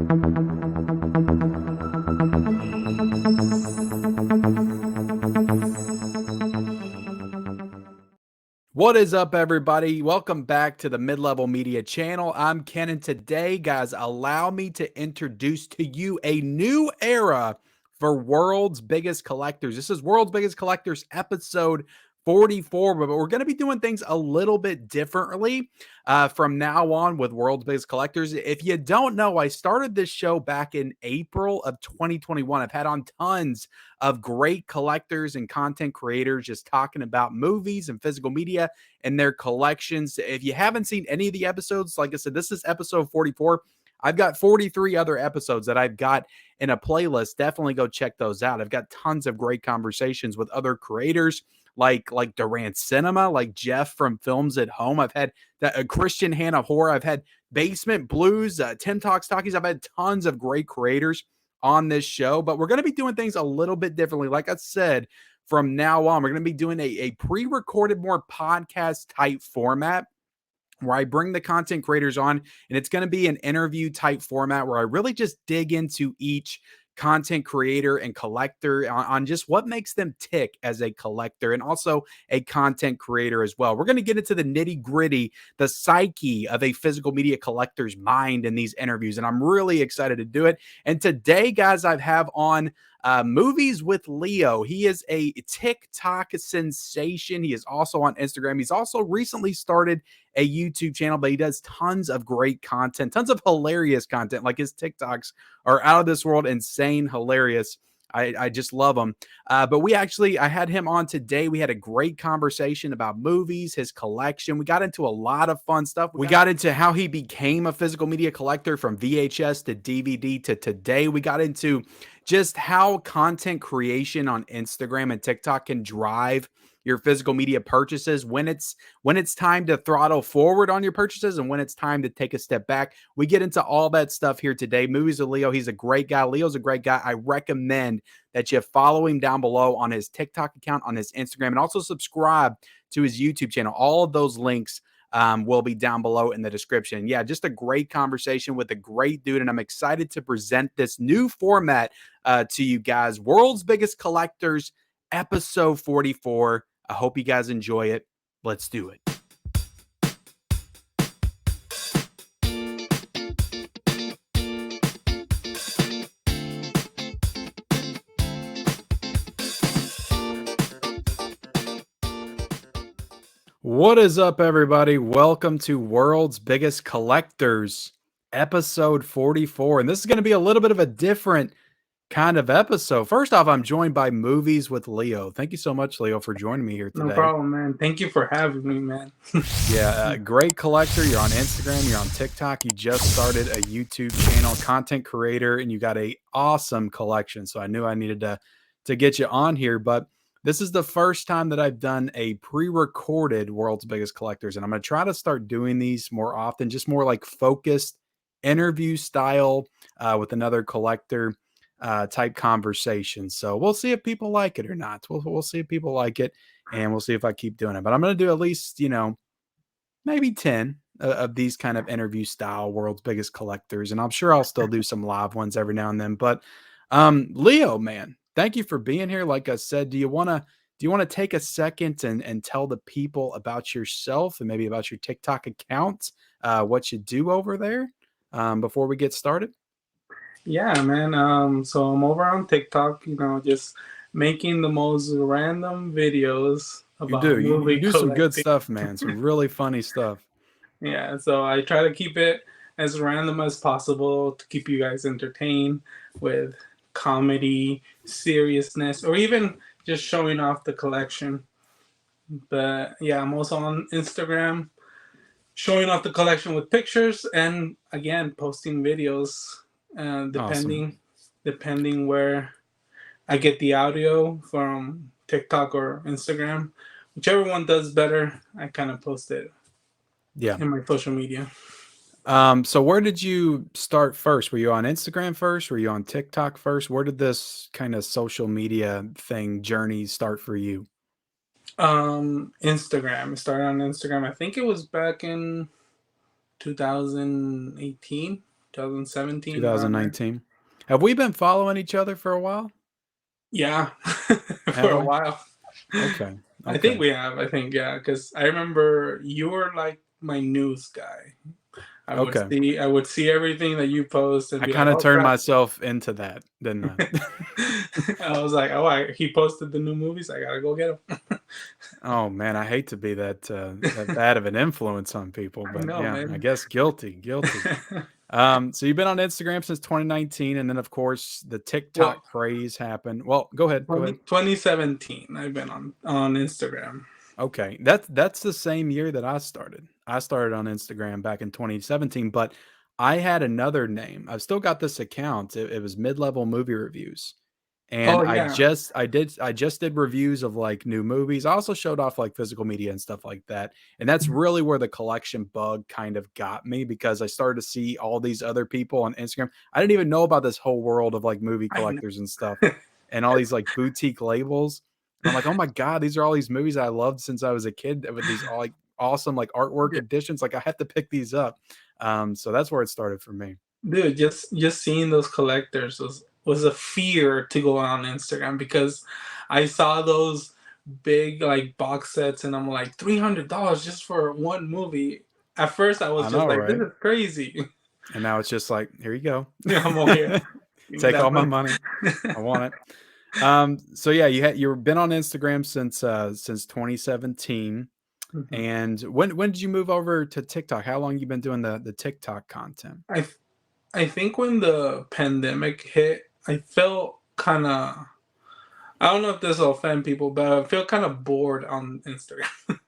What is up, everybody? Welcome back to the Mid-Level Media channel. I'm Ken, and today, guys, allow me to introduce to you a new era for World's Biggest Collectors. This is World's Biggest Collectors episode 44, but we're going to be doing things a little bit differently from now on with World's Biggest Collectors. If you don't know, I started this show back in April of 2021. I've had on tons of great collectors and content creators just talking about movies and physical media and their collections. If you haven't seen any of the episodes, like I said, this is episode 44. I've got 43 other episodes that I've got in a playlist. Definitely go check those out. I've got tons of great conversations with other creators like Durant Cinema, like Jeff from Films at Home. I've had Christian Hannah Horror. I've had Basement Blues, Tim Talks Talkies. I've had tons of great creators on this show, but we're going to be doing things a little bit differently. Like I said, from now on, we're going to be doing a pre-recorded, more podcast type format where I bring the content creators on, and it's going to be an interview type format where I really just dig into each content creator and collector on just what makes them tick as a collector and also a content creator as well. We're going to get into the nitty gritty, the psyche of a physical media collector's mind in these interviews, and I'm really excited to do it. And today, guys, I have on Movies with Leo. He is a TikTok sensation. He is also on Instagram. He's also recently started a YouTube channel, but he does tons of great content, tons of hilarious content. Like his TikToks are out of this world, insane, hilarious. I just love him. But I had him on today. We had a great conversation about movies, his collection. We got into a lot of fun stuff. We got into how he became a physical media collector from VHS to DVD to today. We got into just how content creation on Instagram and TikTok can drive your physical media purchases, when it's time to throttle forward on your purchases and when it's time to take a step back. We get into all that stuff here today. Movies with Leo. He's a great guy. Leo's a great guy. I recommend that you follow him down below on his TikTok account, on his Instagram, and also subscribe to his YouTube channel. All of those links will be down below in the description. Yeah, just a great conversation with a great dude, and I'm excited to present this new format to you guys. World's Biggest Collectors, episode 44. I hope you guys enjoy it. Let's do it. What is up, everybody? Welcome to World's Biggest Collectors, episode 44. And this is going to be a little bit of a different kind of episode. First off, I'm joined by Movies with Leo. Thank you so much, Leo, for joining me here today. No problem, man. Thank you for having me, man. Yeah, great collector. You're on Instagram, you're on TikTok. You just started a YouTube channel, content creator, and you got a awesome collection. So I knew I needed to get you on here. But this is the first time that I've done a pre-recorded World's Biggest Collectors, and I'm going to try to start doing these more often, just more like focused interview style with another collector type conversation. So we'll see if people like it or not. We'll see if people like it, and we'll see if I keep doing it. But I'm going to do at least, maybe 10 of these kind of interview style World's Biggest Collectors, and I'm sure I'll still do some live ones every now and then. But Leo, man, thank you for being here. Like I said, do you want to take a second and tell the people about yourself and maybe about your TikTok account, what you do over there before we get started? Yeah, man. So I'm over on TikTok, just making the most random videos about movie You do some good collecting. stuff, man. Some really funny stuff. Yeah, so I try to keep it as random as possible to keep you guys entertained with comedy, seriousness, or even just showing off the collection. But yeah, I'm also on Instagram showing off the collection with pictures and again posting videos depending where I get the audio from TikTok or Instagram. Whichever one does better, I kind of post it in my social media. So where did you start first? Were you on Instagram first? Were you on TikTok first? Where did this kind of social media journey start for you? Instagram. It started on Instagram. I think it was back in 2018. 2017, around there. 2019. Have we been following each other for a while? Yeah, for Have a we? while. Okay. I think Okay. we have. I think, yeah, because I remember you were like my news guy. Okay. I would see everything that you post and I be like, kind of oh turned crap. myself into that, didn't I? I was like, he posted the new movies. I gotta go get them. Oh man, I hate to be that bad of an influence on people, I but know, yeah, I man. guess guilty. So you've been on Instagram since 2019, and then of course the Well, TikTok craze happened. Well, go ahead. 2017, I've been on Instagram. Okay, that's the same year that I started. I started on Instagram back in 2017, but I had another name. I've still got this account. It was mid-level movie reviews. And Oh yeah. I just did reviews of like new movies. I also showed off like physical media and stuff like that. And that's really where the collection bug kind of got me because I started to see all these other people on Instagram. I didn't even know about this whole world of like movie I know. collectors and stuff and all these like boutique labels. And I'm like, oh my God, these are all these movies I loved since I was a kid with these all like awesome like artwork Yeah. editions. Like I had to pick these up. So that's where it started for me. Dude, just seeing those collectors was a fear to go on Instagram because I saw those big like box sets and I'm like $300 just for one movie. At first I was I just know, like, this right? is crazy. And now it's just like, here you go. Yeah, I'm over here. Give me Take that all my money. money. I want it. So yeah, you've been on Instagram since 2017. Mhm. And when did you move over to TikTok? How long you been doing the TikTok content? I I think when the pandemic hit, I felt kind of, I don't know if this will offend people, but I feel kind of bored on Instagram.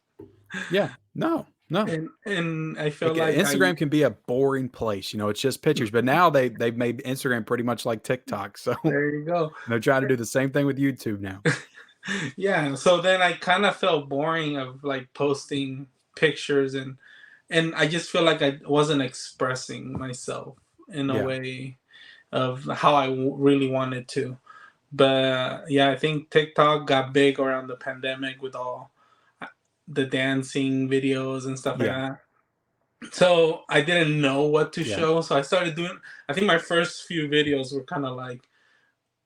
Yeah. No, no. And I feel Like like I Instagram can be a boring place, it's just pictures. But now they've made Instagram pretty much like TikTok. So there you go. they're trying to do the same thing with YouTube now. Yeah, so then I kind of felt boring of like posting pictures and I just feel like I wasn't expressing myself in a Yeah. way of how I really wanted to. But yeah, I think TikTok got big around the pandemic with all the dancing videos and stuff like Yeah. that. So I didn't know what to Yeah. show, so I started doing. I think my first few videos were kind of like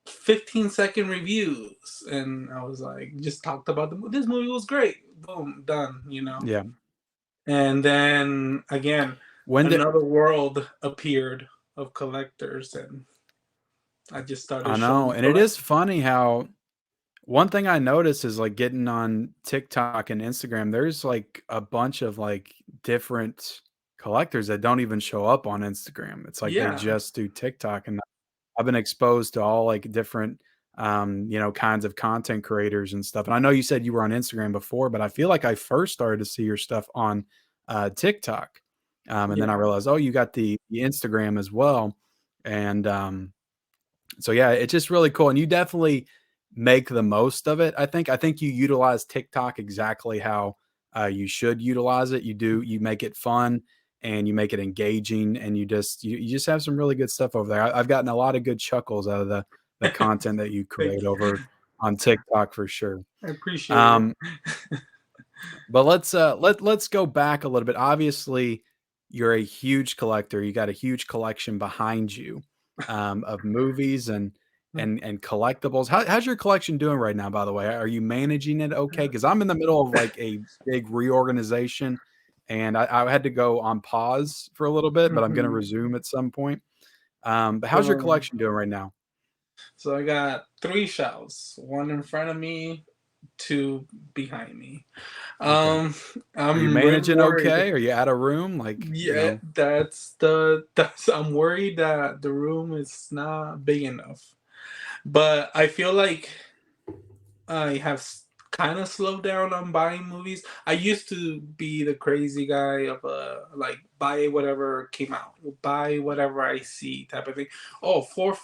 15-second reviews, and I was like, just talked about this movie was great. Boom, done. Yeah. And then again, When did another world appeared of collectors, and I just started I know, showing and it is collectors. funny how one thing I noticed is like getting on TikTok and Instagram, there's like a bunch of like different collectors that don't even show up on Instagram. It's like they Yeah, just do TikTok. And I've been exposed to all like different kinds of content creators and stuff. And I know you said you were on Instagram before, but I feel like I first started to see your stuff on TikTok. And then I yeah, realized, oh, you got the Instagram as well. And so yeah, it's just really cool, and you definitely make the most of it. I think you utilize TikTok exactly how you should utilize it. You make it fun and you make it engaging, and you just have some really good stuff over there. I've gotten a lot of good chuckles out of the content that you thank create you. over on TikTok for sure. I appreciate it. Um, but let's go back a little bit. Obviously, you're a huge collector. You got a huge collection behind you of movies and collectibles. How's your collection doing right now? By the way, are you managing it okay? Because I'm in the middle of like a big reorganization, and I had to go on pause for a little bit, but I'm going to Mhm. resume at some point. But how's your So, collection doing right now? so I got three shelves, one in front of me, two behind me. Okay. Um, Are you I'm managing worried. okay? Are you out of room? Like, Yeah, that's I'm worried that the room is not big enough. But I feel like I have kind of slowed down on buying movies. I used to be the crazy guy of like buy whatever came out, buy whatever I see type of thing. Oh, four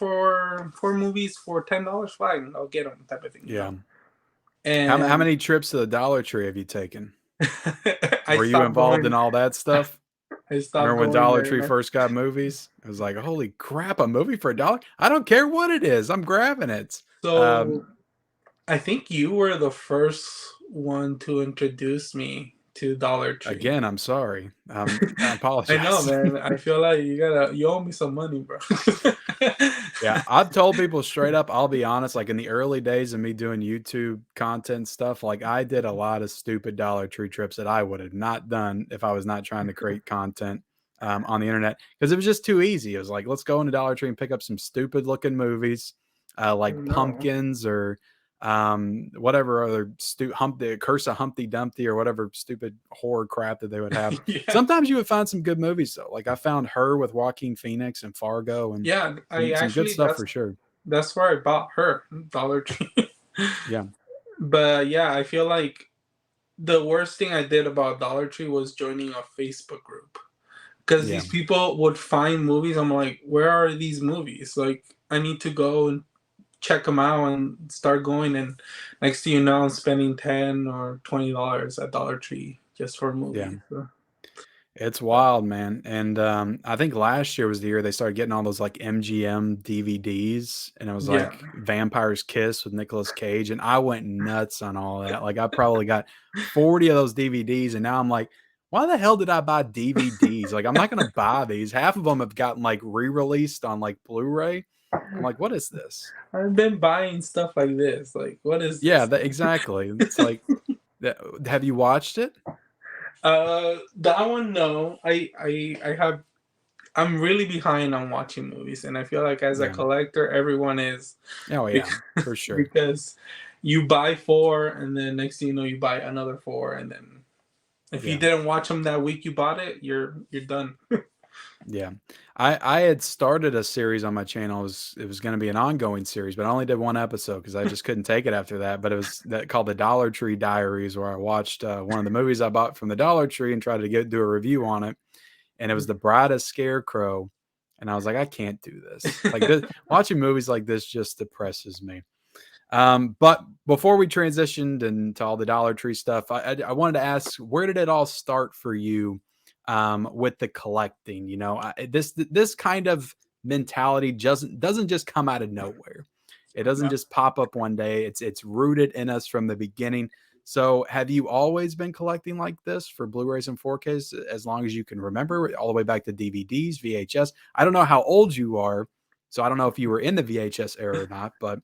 movies for $10, fine, I'll get them type of thing. yeah. How And many trips to the Dollar Tree have you taken? I Were you stopped involved in going. all that stuff? I stopped Remember when going Dollar there, Tree man. first got movies? It was like, "Holy crap, a movie for a dollar? I don't care what it is, I'm grabbing it." So Um, I think you were the first one to introduce me to Dollar Tree. Again, I'm sorry. I I know, apologize. man. I feel like you owe me some money, bro. Yeah, I've told people straight up, I'll be honest, like in the early days of me doing YouTube content stuff, like I did a lot of stupid Dollar Tree trips that I would have not done if I was not trying to create content on the internet because it was just too easy. It was like, let's go into Dollar Tree and pick up some stupid looking movies I like know. Pumpkins or whatever other the Curse of Humpty Dumpty or whatever stupid horror crap that they would have. Yeah. Sometimes you would find some good movies though. Like I found Her with Joaquin Phoenix and Fargo and Yeah, I some good actually stuff for sure. that's where I bought Her, Dollar Tree. Yeah. But yeah, I feel like the worst thing I did about Dollar Tree was joining a Facebook group. Because Yeah. these people would find movies. I'm like, where are these movies? Like, I need to go and check them out and start going. And next thing you know, I'm spending $10 or $20 at Dollar Tree just for Yeah. movies. So, It's wild, man. And I think last year was the year they started getting all those like MGM DVDs and it was yeah. like Vampire's Kiss with Nicolas Cage. And I went nuts on all that. Like I probably got 40 of those DVDs. And now I'm like, why the hell did I buy DVDs? Like I'm not gonna buy these. Half of them have gotten like re-released on like Blu-ray. I'm like, what is this? I've been buying stuff like this. Like, what is Yeah, this? exactly. It's like have you watched it? That one, no. I have. I'm really behind on watching movies, and I feel like as a Yeah. collector, everyone is. Oh yeah, Because, for sure. because you buy four, and then next thing you know, you buy another four, and then if you Yeah. didn't watch them that week you bought it, you're done. Yeah. I had started a series on my channel. It was going to be an ongoing series, but I only did one episode because I just couldn't take it after that. But it was called the Dollar Tree Diaries, where I watched one of the movies I bought from the Dollar Tree and tried to do a review on it. And it was The Bride of Scarecrow. And I was like, I can't do this. Like watching movies like this just depresses me. But before we transitioned into all the Dollar Tree stuff, I wanted to ask, where did it all start for you with the collecting? You know, this kind of mentality doesn't just come out of nowhere. It doesn't No. just pop up one day. It's rooted in us from the beginning. So, have you always been collecting like this for Blu-rays and 4Ks as long as you can remember, all the way back to DVDs, VHS? I don't know how old you are, so I don't know if you were in the VHS era or not, but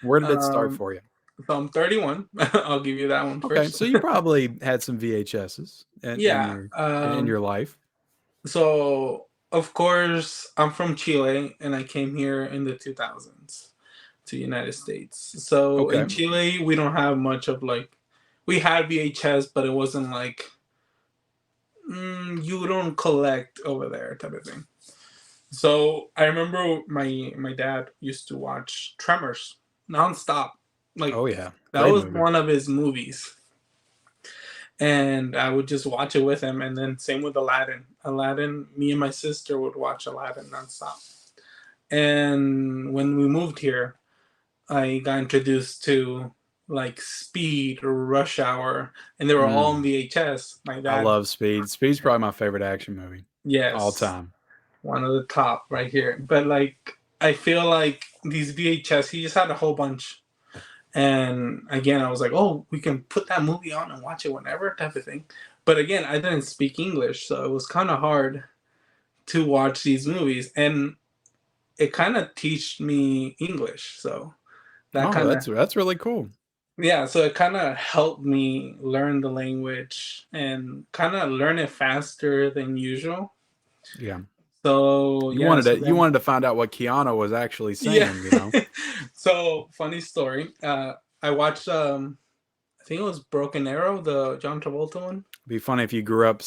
where did it start Um, for you? so I'm 31. I'll give you that one Okay, first. so you probably had some VHSs Yeah. in your life. So of course I'm from Chile, and I came here in the 2000s to the United States. So Okay. in Chile, we don't have much of like, we had VHS, but it wasn't like you don't collect over there type of thing. So I remember my dad used to watch Tremors nonstop. Like Oh yeah, that great was movie. one of his movies, and I would just watch it with him. And then same with Aladdin. Aladdin, me and my sister would watch Aladdin nonstop. And when we moved here, I got introduced to like Speed or Rush Hour, and they were all on Mm, VHS. My I dad, love Speed. Speed's probably my favorite action movie all yes, time. one of the top right here. But like, I feel like these VHS, he just had a whole bunch. And again, I was like, oh, we can put that movie on and watch it whenever, type of thing. But again, I didn't speak English, so it was kind of hard to watch these movies. And it kind of teach me English. So that Oh, kind of, that's really cool. yeah, so it kind of helped me learn the language and kind of learn it faster than usual. Yeah, So yeah, so you then wanted to find out what Keanu was actually yeah. saying. You know, So funny story. I watched I think it was Broken Arrow, the John Travolta one. be funny if you grew up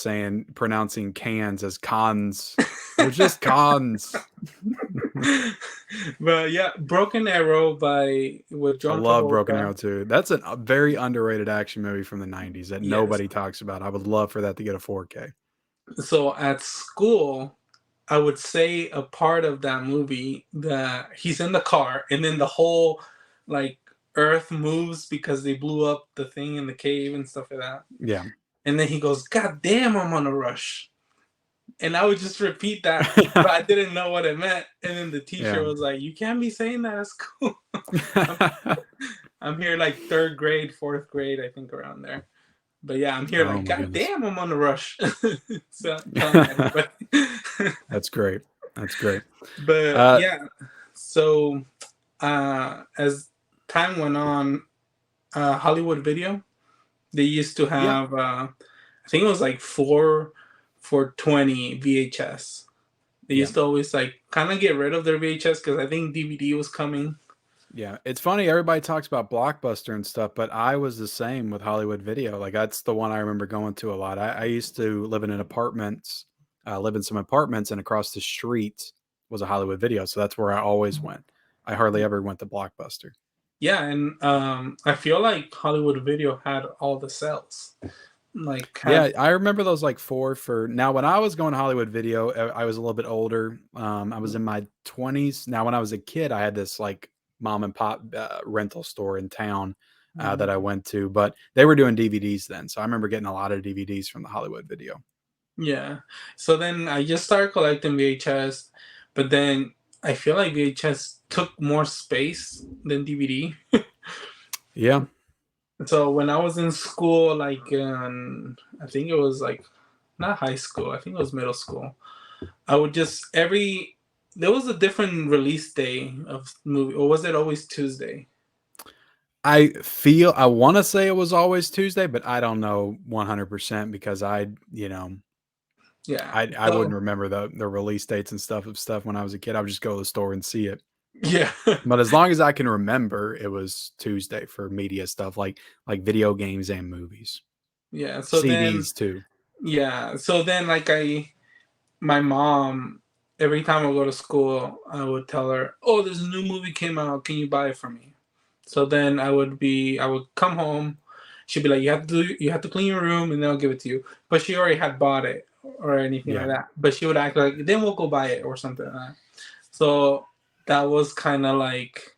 pronouncing cans as cons. They're just cons. But yeah, Broken Arrow by with I John love Broken Travolta. Arrow too. That's a very underrated action movie from the 90s that Yes. nobody talks about. I would love for that to get a 4K. So at school, I would say a part of that movie that he's in the car, and then the whole like earth moves because they blew up the thing in the cave and stuff like that. Yeah. And then he goes, God damn, I'm on a rush. And I would just repeat that, but I didn't know what it meant. And then the teacher Yeah. was like, you can't be saying that at school. I'm here like third grade, fourth grade, I think, around there. But yeah, I'm here Oh like, my God goodness. damn, I'm on a rush. So telling everybody. That's great. That's great. But Uh, yeah, so as time went on, Hollywood Video, they used to yeah. have, I think it was like 4 for 20 VHS. They Yeah. used to always like kind of get rid of their VHS because I think DVD was coming. Yeah. It's funny. Everybody talks about Blockbuster and stuff, but I was the same with Hollywood Video. Like that's the one I remember going to a lot. I used to live in live in some apartments, and across the street was a Hollywood Video. So that's where I always went. I hardly ever went to Blockbuster. Yeah, and I feel like Hollywood Video had all the sales. Like Yeah, had I remember those like four for now. When I was going to Hollywood Video, I was a little bit older. I was in my 20s. Now, when I was a kid, I had this like mom and pop rental store in town that I went to, but they were doing DVDs then. So I remember getting a lot of DVDs from the Hollywood Video. yeah. So then I just started collecting VHS, but then I feel like VHS took more space than DVD. Yeah. So when I was in school, like I think it was like not high school, I think it was middle school. I would just there was a different release day of movie, or was it always Tuesday? I want to say it was always Tuesday, but I don't know 100% because Yeah. I wouldn't So remember the release dates and stuff of stuff when I was a kid. I would just go to the store and see it. yeah. But as long as I can remember, it was Tuesday for media stuff like video games and movies. Yeah. So then CDs too. yeah. So then like my mom, every time I go to school, I would tell her, "Oh, there's a new movie came out. Can you buy it for me?" So then I would come home. She'd be like, you have to clean your room, and then I'll give it to you." But she already had bought it or anything like Yeah. that. But she would act like, "Then we'll go buy it," or something like that. So that was kind of like,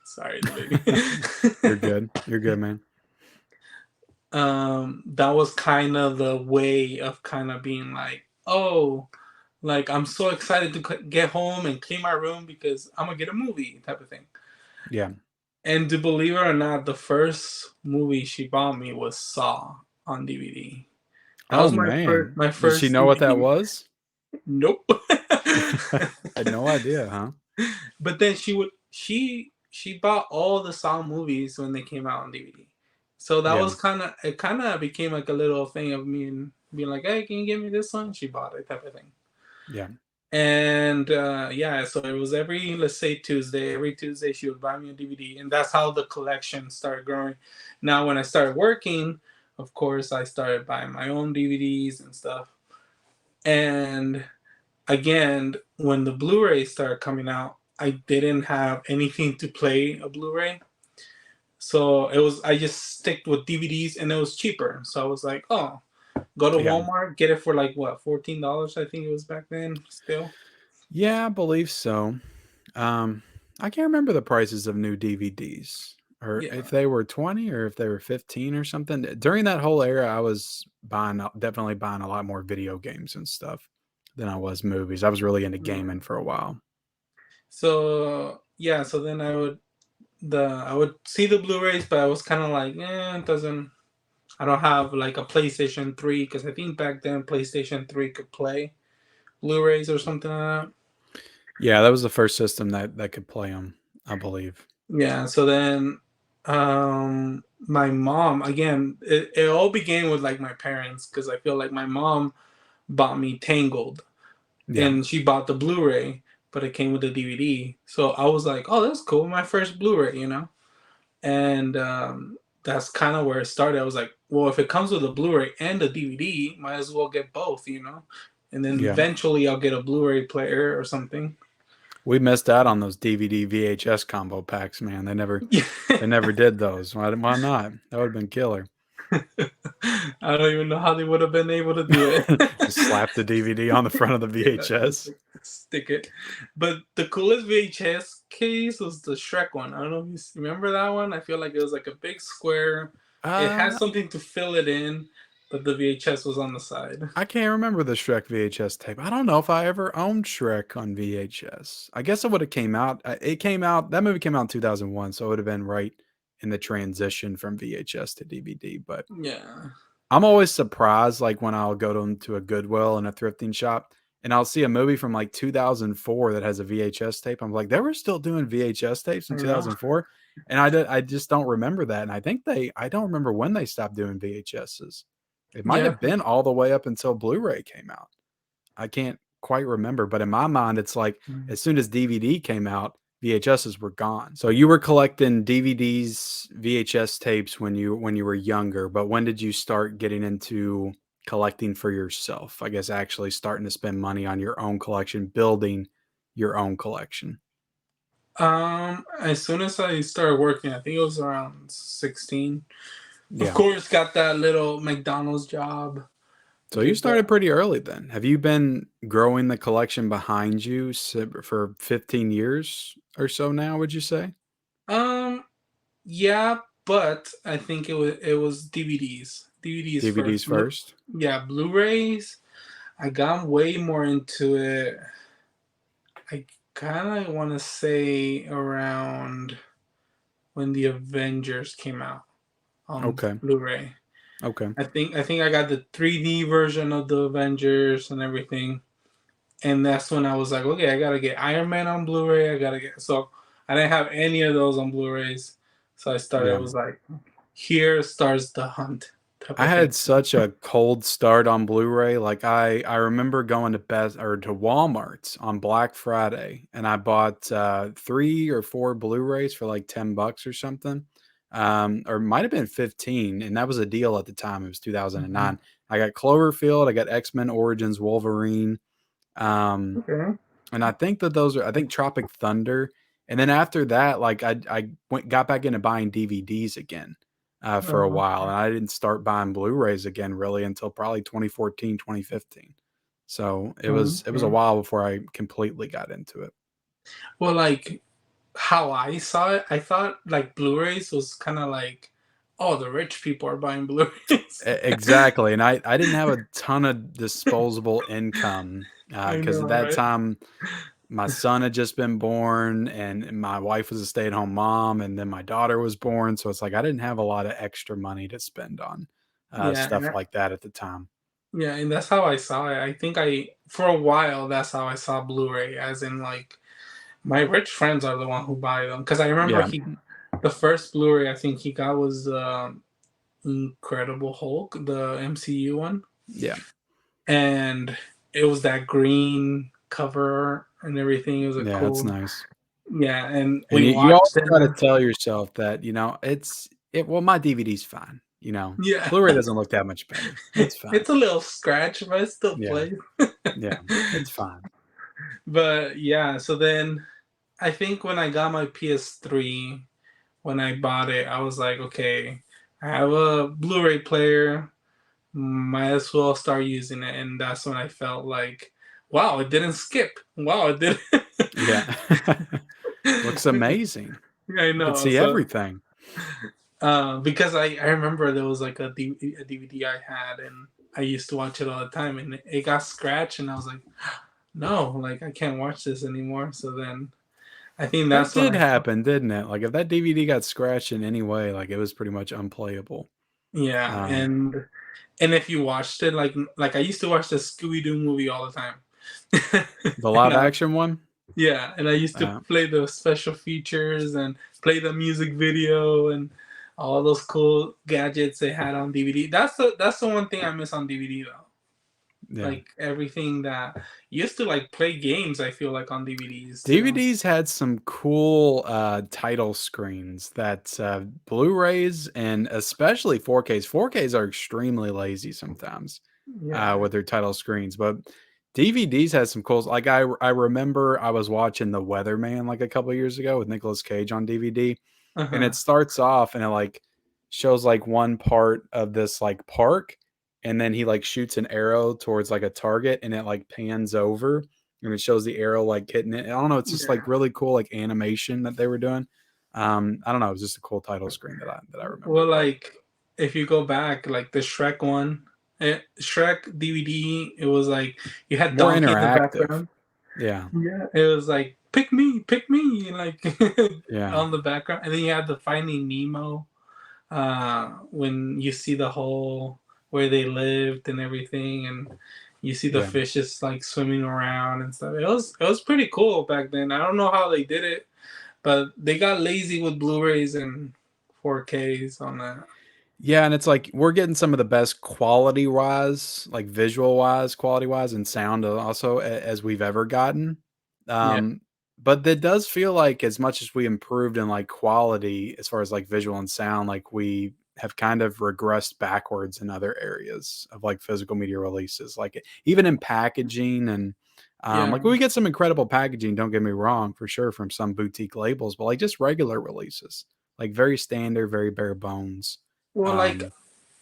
sorry, the You're baby. good. You're good, man. That was kind of the way of kind of being like, oh, like I'm so excited to get home and clean my room because I'm gonna get a movie type of thing. Yeah. And to believe it or not, the first movie she bought me was Saw on DVD. That Oh was man. my Did she first know what that DVD. was? Nope. I had no idea, huh? But then she bought all the Saw movies when they came out on DVD. So that Yeah. was it kind of became like a little thing of me and being like, "Hey, can you give me this one?" She bought it type of thing. Yeah. And yeah, so it was let's say Tuesday, every Tuesday she would buy me a DVD, and that's how the collection started growing. Now, when I started working, of course, I started buying my own DVDs and stuff. And again, when the Blu-ray started coming out, I didn't have anything to play a Blu-ray. So I just stick with DVDs and it was cheaper. So I was like, oh, go to Yeah. Walmart, get it for like what, $14, I think it was back then still. Yeah, I believe so. Um, I can't remember the prices of new DVDs or Yeah. if they were 20 or if they were 15 or something. During that whole era, I was definitely buying a lot more video games and stuff than I was movies. I was really into gaming for a while. So yeah, so then I would see the Blu-rays, but I was kind of like, it doesn't. I don't have like a PlayStation 3 because I think back then PlayStation 3 could play Blu-rays or something like that. Yeah, that was the first system that could play them, I believe. Yeah, so then my mom, again, it all began with like my parents because I feel like my mom bought me Tangled Yeah. and she bought the Blu-ray, but it came with the DVD. So I was like, oh, that's cool, my first Blu-ray, you know? And that's kind of where it started. I was like, well, if it comes with a Blu-ray and a DVD, might as well get both, you know? And then Yeah. eventually I'll get a Blu-ray player or something. We missed out on those DVD VHS combo packs, man. They never did those. Why not? That would have been killer. I don't even know how they would have been able to do it. Just slap the DVD on the front of the Yeah, VHS. stick it. But the coolest VHS case was the Shrek one. I don't know if you remember that one. I feel like it was like a big square. It had Uh, something to fill it in, but the VHS was on the side. I can't remember the Shrek VHS tape. I don't know if I ever owned Shrek on VHS. I guess it would have came out. It came out. That movie came out in 2001, so it would have been right in the transition from VHS to DVD. But Yeah. I'm always surprised, like when I'll go to a Goodwill and a thrifting shop, and I'll see a movie from like 2004 that has a VHS tape. I'm like, they were still doing VHS tapes I in know. 2004, and I just don't remember that. And I don't remember when they stopped doing VHSs. It might Yeah. have been all the way up until Blu-ray came out. I can't quite remember, but in my mind, it's like as soon as DVD came out, VHSs were gone. So you were collecting DVDs, VHS tapes when you were younger, but when did you start getting into collecting for yourself? I guess actually starting to spend money on your own collection, building your own collection. As soon as I started working, I think it was around 16. Of Yeah. course, got that little McDonald's job. So you Did started that. pretty early then. Have you been growing the collection behind you for 15 years or so now, would you say? Um, yeah, but I think it was DVDs. DVDs DVDs first. first? Yeah, Blu-rays. I got way more into it. I kind of want to say around when the Avengers came out on Okay. Blu-ray. Okay. I think I got the 3D version of the Avengers and everything, and that's when I was like, okay, I gotta get Iron Man on Blu-ray. So I didn't have any of those on Blu-rays, so I started. Yeah. It was like, here starts the hunt type I of thing. had such a cold start on Blu-ray. Like I remember going to Best or to Walmart's on Black Friday and I bought 3 or 4 Blu-rays for like $10 or something. Or it might have been 15, and that was a deal at the time. It was Mhm. 2009. I got Cloverfield, I got X-Men Origins Wolverine. Um, Okay. and I think that those are I think Tropic Thunder, and then after that, like, I got back into buying DVDs again, for a while, and I didn't start buying Blu-rays again really until probably 2014, 2015. So, it was a Okay. while before I completely got into it. Well, like how I saw it, I thought like Blu-rays was kind of like, oh, the rich people are buying Blu-rays. Exactly, and I didn't have a ton of disposable income, I because know, at that right? time my son had just been born and my wife was a stay-at-home mom and then my daughter was born, so it's like I didn't have a lot of extra money to spend on Yeah, stuff like that at the time. yeah, and that's how I saw it. I think for a while, that's how I saw Blu-ray, as in like my rich friends are the one who buy them. Because I remember Yeah, the first Blu-ray I think he got was Incredible Hulk, the MCU one, yeah, and it was that green cover and everything. It was a yeah, that's cool, nice. yeah. And And we you always watched it. try to tell yourself that, well, my DVD's fine, Yeah, Blu-ray doesn't look that much better. It's fine. it's a little scratch, but it still Yeah, plays. yeah, it's fine. But yeah, so then I think when I got my PS3, when I bought it, I was like, okay, I have a Blu-ray player, might as well start using it. And that's when I felt like, wow, it didn't skip. Wow, it didn't. Yeah. Looks amazing. I I could know. see So, everything. because I remember there was like a DVD I had, and I used to watch it all the time, and it got scratched, and I was like, no, like I can't watch this anymore. So then I think That that's when did I felt, happen, didn't it? Like, if that DVD got scratched in any way, like, it was pretty much unplayable. yeah, Um, and if you watched it, like I used to watch the Scooby Doo movie all the time. the and live action one? yeah, and I used to Uh, play the special features and play the music video and all those cool gadgets they had on DVD. That's the one thing I miss on DVD though. yeah. Like everything that used to like play games, I feel like on DVDs too. DVDs had some cool, title screens that, Blu-rays and especially 4Ks 4Ks are extremely lazy sometimes, Yeah. with their title screens, but DVDs had some cool like, I remember I was watching The Weatherman, like, a couple years ago with Nicolas Cage on DVD, Uh and it huh. starts off and it like shows like one part of this like park and then he like shoots an arrow towards like a target and it like pans over and it shows the arrow like hitting it. I don't know, it's just like Yeah. really cool like animation that they were doing. I don't know, it was just a cool title screen that I remember, Well, but like if you go back, like the Shrek one, Shrek DVD, it was like you had more Donkey in the interactive. background. Yeah. Yeah, it was like pick me, like Yeah. on the background. And then you have the Finding Nemo, when you see the whole where they lived and everything, and you see the Yeah. fishes like swimming around and stuff. It was pretty cool back then. I don't know how they did it, but they got lazy with Blu-rays and 4Ks on that. Yeah, and it's like we're getting some of the best quality wise, like visual wise, quality wise, and sound also as we've ever gotten. Yeah, Um, but that does feel like as much as we improved in like quality as far as like visual and sound, like we have kind of regressed backwards in other areas of like physical media releases, like even in packaging and yeah. like we get some incredible packaging, don't get me wrong, for sure from some boutique labels, but like just regular releases, like very standard, very bare bones. Well, like Um,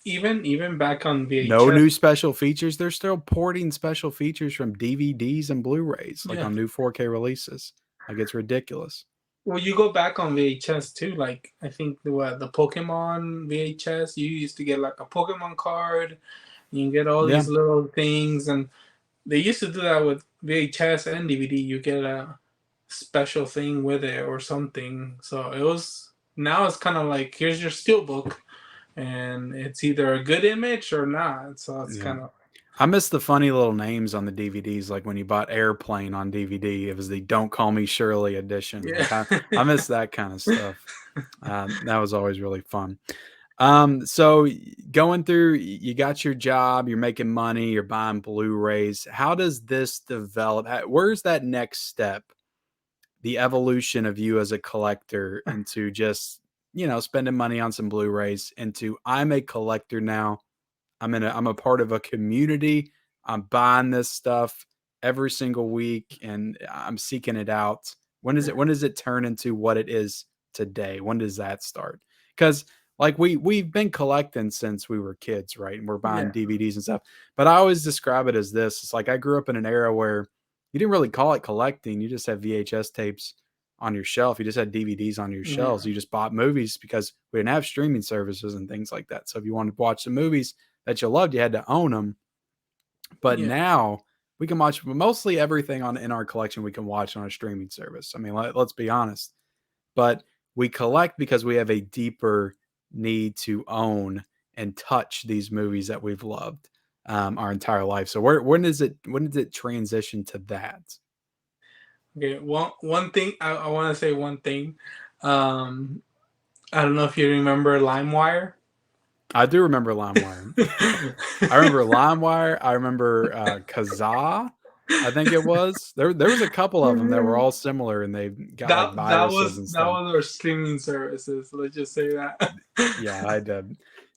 even back on no VHS. new special features. They're still porting special features from DVDs and Blu-rays, like Yeah. on new 4K releases. Like it's ridiculous. Well, you go back on VHS too. Like I think the Pokemon VHS, you used to get like a Pokemon card. You can get all Yeah. these little things, and they used to do that with VHS and DVD. You get a special thing with it or something. So it was now it's kind of like here's your Steelbook, and it's either a good image or not. So it's Yeah. kind of I miss the funny little names on the DVDs. Like when you bought Airplane on DVD, it was the "Don't Call Me Shirley" edition. yeah, Like I miss that kind of stuff. That was always really fun. So going through, you got your job, you're making money, you're buying Blu-rays. How does this develop? Where's that next step? The evolution of you as a collector into just, spending money on some Blu-rays into I'm a collector now. I'm a part of a community. I'm buying this stuff every single week and I'm seeking it out. When does it turn into what it is today? When does that start? Cuz like we've been collecting since we were kids, right? And we're buying yeah, DVDs and stuff. But I always describe it as this. It's like I grew up in an era where you didn't really call it collecting. You just had VHS tapes on your shelf. You just had DVDs on your yeah, shelves. You just bought movies because we didn't have streaming services and things like that. So if you wanted to watch the movies that you loved, you had to own them. But yeah, now we can watch mostly everything in our collection. We can watch on a streaming service. I mean, let's be honest. But we collect because we have a deeper need to own and touch these movies that we've loved our entire life. So when does it transition to that? Okay, one thing I want to say one thing. Um, I don't know if you remember LimeWire. I do remember LimeWire. I remember LimeWire. I remember Kazaa. I think it was there was a couple of them that were all similar, and they got like That viruses was and that stuff. was our streaming services. Let's just say that. Yeah, I had to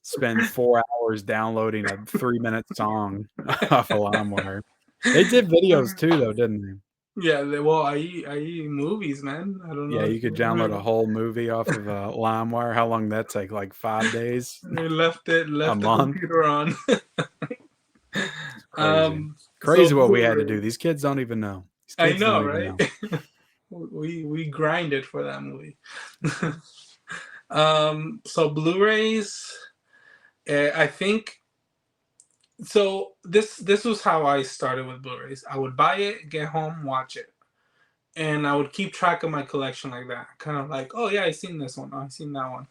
spend 4 hours downloading a 3-minute song off of LimeWire. They did videos too, though, didn't they? Yeah, well, I eat movies, man. I don't Yeah, know if you could you download a remember. whole movie off of LimeWire. How long did that take? Like 5 days, They left a the month. computer on. It's crazy, So crazy what we had to Blu-ray. do. These kids don't even know. These I kids know, don't even right? know. We grinded for that movie. So Blu-rays, I think. So this was how I started with Blu-rays. I would buy it, get home, watch it, and I would keep track of my collection like that. Kind of like, oh yeah, I seen this one, oh, I seen that one.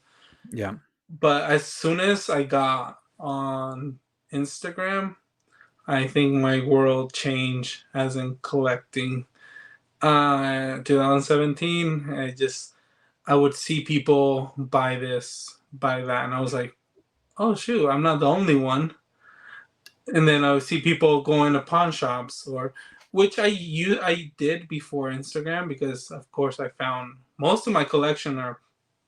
Yeah, But as soon as I got on Instagram, I think my world changed as in collecting. 2017, I would see people buy this, buy that, and I was like, oh shoot, I'm not the only one. And then I would see people going to pawn shops, or which I did before Instagram, because of course I found most of my collection are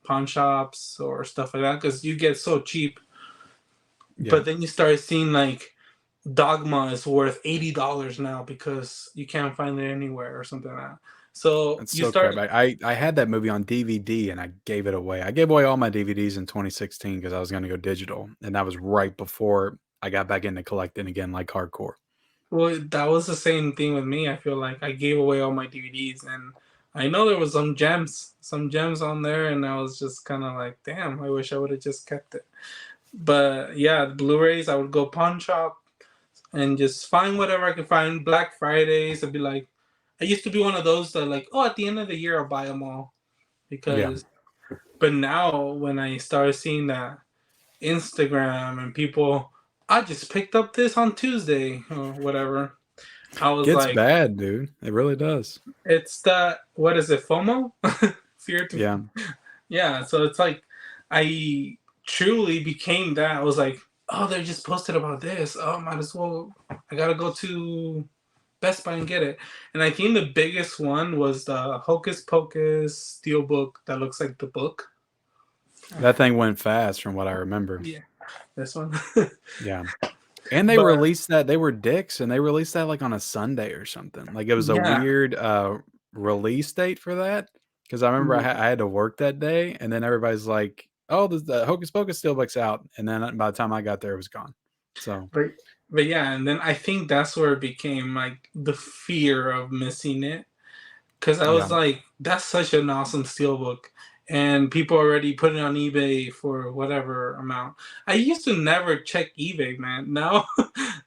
pawn shops or stuff like that, because you get so cheap. yeah. But then you start seeing like Dogma is worth $80 now because you can't find it anywhere or something like that. So That's you so start. crap. I had that movie on DVD and I gave it away. I gave away all my DVDs in 2016 because I was going to go digital, and that was right before I got back into collecting again, like hardcore. Well, that was the same thing with me. I feel like I gave away all my DVDs, and I know there was some gems on there, and I was just kind of like, damn, I wish I would have just kept it. But yeah, the Blu-rays, I would go pawn shop and just find whatever I could find. Black Fridays, I'd be like, I used to be one of those that like, oh, at the end of the year I'll buy them all Yeah. because. But now when I started seeing that Instagram and people, I just picked up this on Tuesday or whatever. I was Gets like, bad, dude. It really does. it's that, what is it, FOMO? Fear to, Yeah. yeah. So it's like, I truly became that. I was like, oh, they just posted about this. Oh, might as well, I gotta go to Best Buy and get it. And I think the biggest one was the Hocus Pocus Steelbook that looks like the book. That thing went fast from what I remember. Yeah, this one. Yeah. And they But released that, they were dicks, and they released that like on a Sunday or something. Like it was a yeah. weird release date for that. Because I remember I had to work that day, and then everybody's like, "Oh, the Hocus Pocus Steelbook's out," and then by the time I got there, it was gone. So But but yeah, and then I think that's where it became like the fear of missing it. Cause I was yeah, like, that's such an awesome steelbook. And people already put it on eBay for whatever amount. I used to never check eBay, man. Now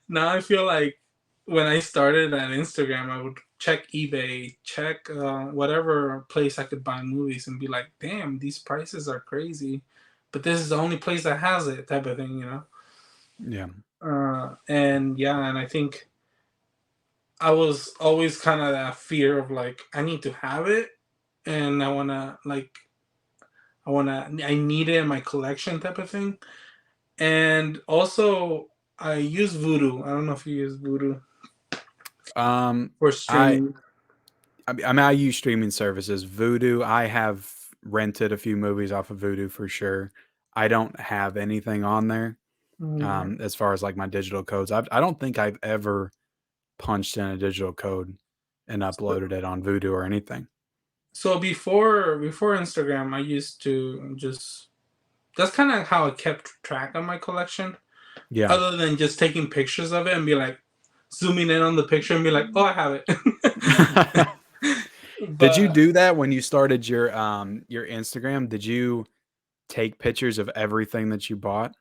now I feel like when I started at Instagram, I would check eBay, check whatever place I could buy movies and be like, damn, these prices are crazy. But this is the only place that has it, type of thing, you know? yeah, And yeah, and I think I was always kind of that fear of like I need to have it, and I need it in my collection type of thing. And also, I use Voodoo. I don't know if you use Voodoo um, for I streaming. I mean, I use streaming services. Vudu, I have rented a few movies off of Vudu for sure. I don't have anything on there Mhm. as far as like my digital codes. I don't think I've ever punched in a digital code and So, uploaded it on Vudu or anything. so before Instagram, I used to just that's kind of how I kept track of my collection. Yeah. Other than just taking pictures of it and be like zooming in on the picture and be like, oh, I have it. Did you But do that when you started your Instagram? Did you take pictures of everything that you bought?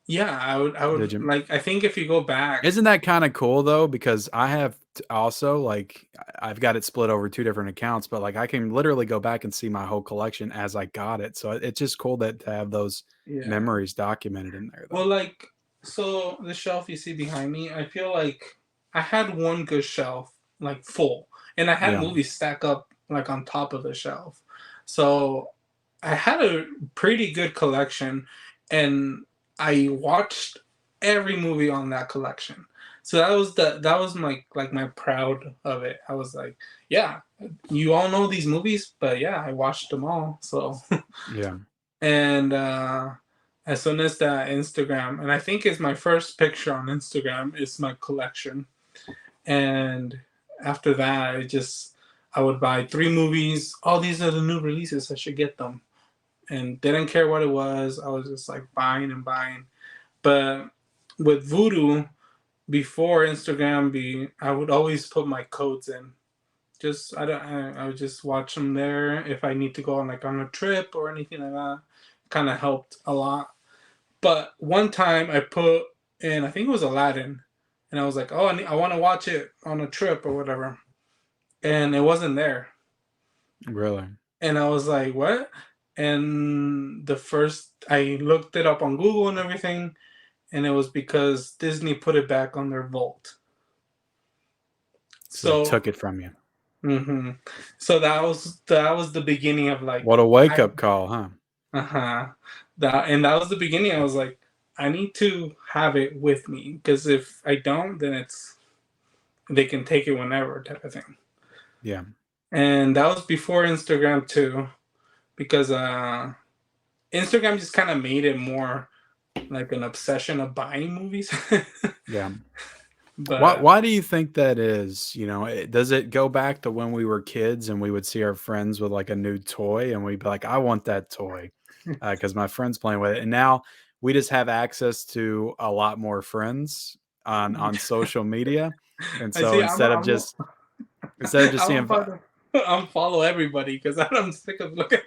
yeah, I Did would you? like. I think if you go back, Isn't that kind of cool though? Because I have also like I've got it split over two different accounts, but like I can literally go back and see my whole collection as I got it. So it's just cool that to have those yeah. memories documented in there Well, though. like, so the shelf you see behind me, I feel like I had one good shelf, like full, and I had Yeah. movies stack up like on top of the shelf. So I had a pretty good collection, and I watched every movie on that collection. So that was my like my proud of it. I was like, yeah, you all know these movies, but yeah, I watched them all. So Yeah. and as soon as that Instagram, and I think it's my first picture on Instagram is my collection. And after that, I would buy three movies. Oh, these are the new releases. I should get them. And didn't care what it was. I was just like buying and buying. But with Voodoo, before Instagram, I would always put my codes in. Just I would just watch them there if I need to go on like on a trip or anything like that. Kind of helped a lot. But one time I put in, I think it was Aladdin, and I was like, oh, I want to watch it on a trip or whatever, and it wasn't there, Really. and I was like, what? And the first I looked it up on Google and everything, and it was because Disney put it back on their vault. So they So, took it from you. hmm so that was the beginning of like, What a wake up call, huh? uh-huh, that was the beginning. I was like, I need to have it with me because if I don't, then they can take it whenever type of thing. Yeah. And that was before Instagram too, because Instagram just kind of made it more like an obsession of buying movies. Yeah. But Why do you think that is? You know, does it go back to when we were kids and we would see our friends with like a new toy and we'd be like, I want that toy because my friend's playing with it. And now we just have access to a lot more friends on social media. And I so see. instead of just I'm seeing about to unfollow everybody because I'm sick of looking.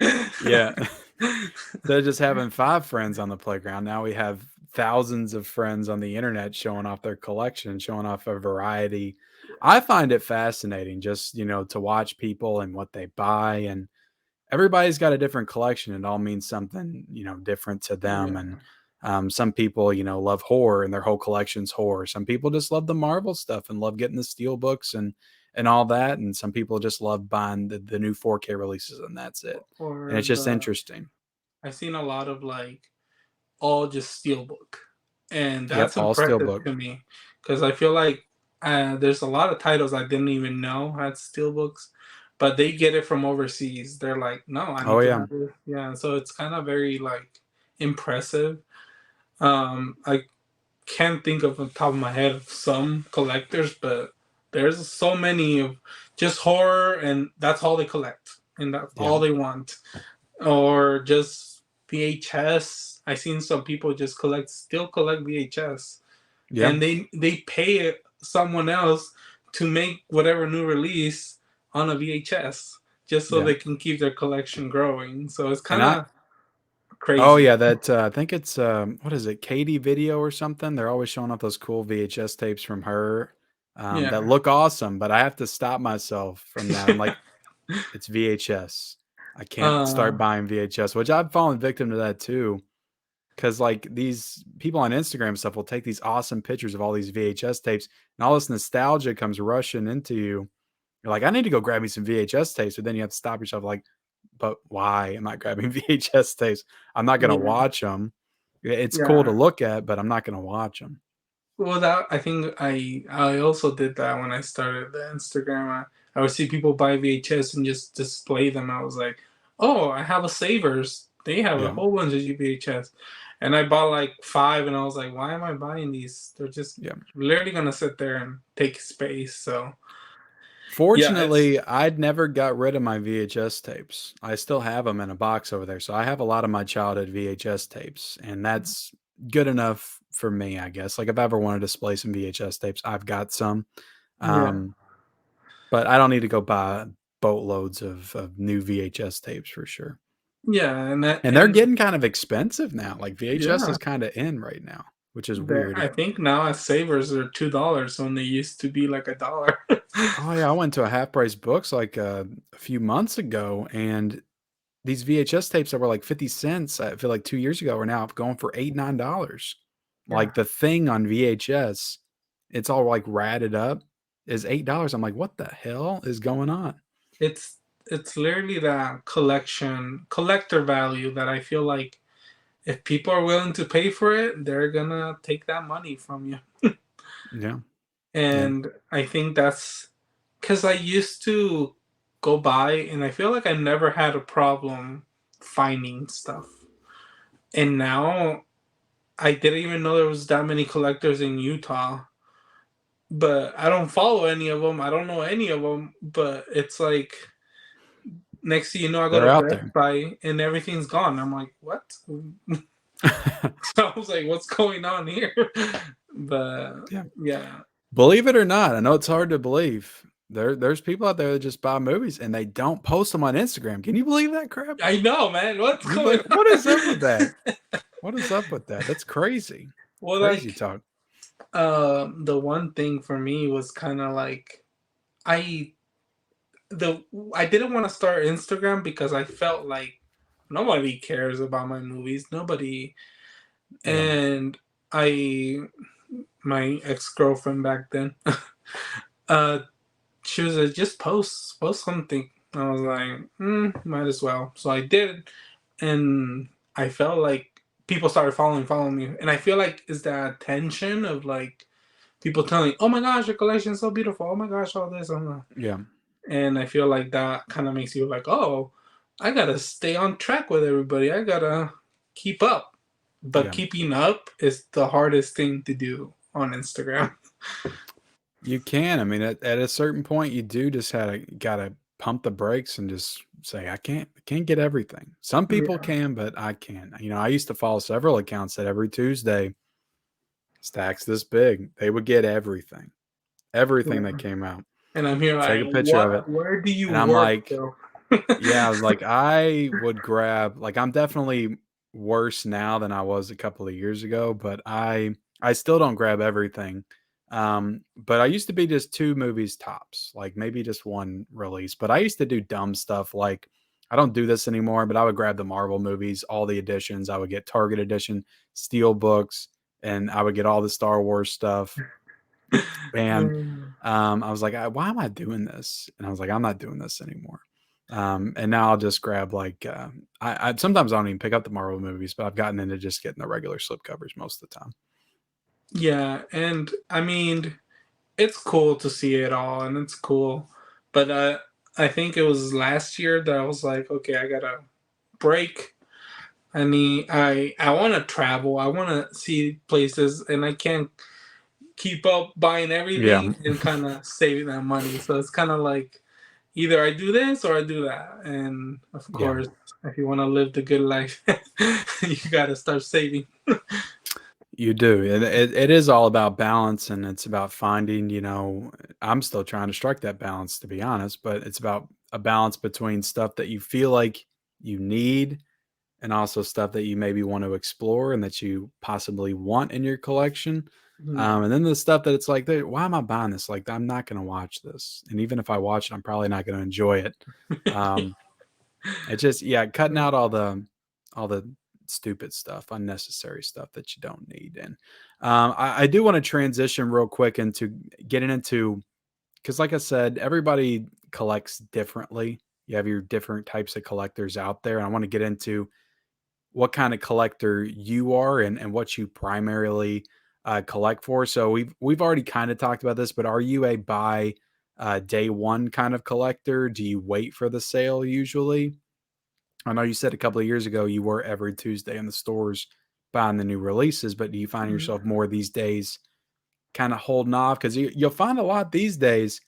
yeah, instead of just having 5 friends on the playground, now we have thousands of friends on the internet showing off their collection, showing off a variety I find it fascinating just, to watch people and what they buy, and everybody's got a different collection. It all means something, different to them. Yeah. And some people, love horror and their whole collection's horror. Some people just love the Marvel stuff and love getting the steel books and all that. And some people just love buying the new 4K releases, and that's it. And Or it's just interesting. I've seen a lot of like all just Steelbook, and Yep, that's all steel impressive book. to me because I feel like there's a lot of titles I didn't even know had Steelbooks, but they get it from overseas. They're like, no, I Oh need to yeah. have this. Yeah, so it's kind of very like impressive. I can't think of the top of my head of some collectors, but there's so many of just horror, and that's all they collect, and that's Yeah. all they want. Or just VHS. I seen some people just still collect VHS, Yeah. and they pay someone else to make whatever new release on a VHS just so Yeah. they can keep their collection growing. So it's And kind of oh crazy. yeah, that I think it's what is it, Katie Video or something? They're always showing off those cool VHS tapes from her that Yeah. look awesome, but I have to stop myself from that. I'm like, it's VHS. I can't start uh, buying VHS, which I've fallen victim to that too. Cause like these people on Instagram and stuff will take these awesome pictures of all these VHS tapes, and all this nostalgia comes rushing into you. You're like, I need to go grab me some VHS tapes, but then you have to stop yourself like, but why am I grabbing VHS tapes? I'm not gonna yeah. watch them. It's cool to Yeah. look at, but I'm not gonna watch them. Well, that I think I also did that when I started the Instagram. I would see people buy VHS and just display them. I was like, oh, I have a Savers. They have a Yeah, whole bunch of VHS, and I bought like five. And I was like, why am I buying these? They're just yeah. literally gonna sit there and take space. So yeah, it's Fortunately, I'd never got rid of my VHS tapes. I still have them in a box over there, so I have a lot of my childhood VHS tapes, and that's good enough for me, I guess. Like if I ever wanted to display some VHS tapes, I've got some. yeah, Um, but I don't need to go buy boatloads of new VHS tapes for sure. yeah, and that And they're and getting kind of expensive now. Like VHS yeah. is kind of in right now, which is I weird. think now at Savers are $2 when they used to be like $1. Oh yeah, I went to a half price books like a few months ago, and these VHS tapes that were like 50 cents, I feel like 2 years ago, are now going for $8, $9. Yeah. Like the thing on VHS, it's all like ratted up, is $8. I'm like, what the hell is going on? It's literally that collector value that I feel like if people are willing to pay for it, they're gonna take that money from you. Yeah. Yeah. And I think that's because I used to go by and I feel like I never had a problem finding stuff. And now I didn't even know there was that many collectors in Utah, but I don't follow any of them. I don't know any of them, but it's like next thing you know, I go They're to out Best there. Buy and everything's gone. I'm like, what? So I was like, what's going on here? But Yeah. yeah, Believe it or not, I know it's hard to believe. There's people out there that just buy movies and they don't post them on Instagram. Can you believe that crap? I know, man. What's You going believe what is up with that? on? What is up with that? That's crazy. Well, Crazy like, talk. the one thing for me was kind of like I the I didn't want to start Instagram because I felt like nobody cares about my movies. Nobody, Yeah. and I my ex girlfriend back then, uh, she was like, just post something. I was like, might as well. So I did, and I felt like people started following me, and I feel like it's that attention of like people telling, "Oh my gosh, your collection is so beautiful. Oh my gosh, all this." Yeah. And I feel like that kind of makes you like, "Oh, I gotta stay on track with everybody. I gotta keep up." But Yeah. keeping up is the hardest thing to do on Instagram. You can. I mean, at a certain point, you do just gotta pump the brakes and just say, I can't get everything. Some people Yeah, can, but I can't. I used to follow several accounts that every Tuesday, stacks this big, they would get everything that yeah. came out, And I'm here take like, a picture of it, what? Where do you and I'm work, like, though? yeah, like I would grab, like I'm definitely worse now than I was a couple of years ago, but I still don't grab everything. But I used to be just 2 movies tops, like maybe just 1 release. But I used to do dumb stuff like I don't do this anymore, but I would grab the Marvel movies, all the editions. I would get Target edition, Steelbooks, and I would get all the Star Wars stuff. And I was like, why am I doing this? And I was like, I'm not doing this anymore. And now I'll just grab like I sometimes I don't even pick up the Marvel movies, but I've gotten into just getting the regular slipcovers most of the time. Yeah, and I mean, it's cool to see it all, and it's cool. But I think it was last year that I was like, okay, I gotta break. I want to travel. I want to see places, and I can't keep up buying Yeah. everything and kind of saving that money. So it's kind of like either I do this or I do that. And of Yeah. course, if you want to live the good life, you got to start saving. You do. It is all about balance, and it's about finding, I'm still trying to strike that balance, to be honest, but it's about a balance between stuff that you feel like you need and also stuff that you maybe want to explore and that you possibly want in your collection. Yeah. And then the stuff that it's like, why am I buying this? Like, I'm not going to watch this. And even if I watch it, I'm probably not going to enjoy it. It's just, cutting out all the stupid stuff, unnecessary stuff that you don't need. And I do want to transition real quick into getting into, because like I said, everybody collects differently. You have your different types of collectors out there. And I want to get into what kind of collector you are and what you primarily collect for. So we've already kind of talked about this, but are you a buy day one kind of collector? Do you wait for the sale usually? I know you said a couple of years ago you were every Tuesday in the stores buying the new releases, but do you find yourself more these days kind of holding off? Because you'll find a lot these days.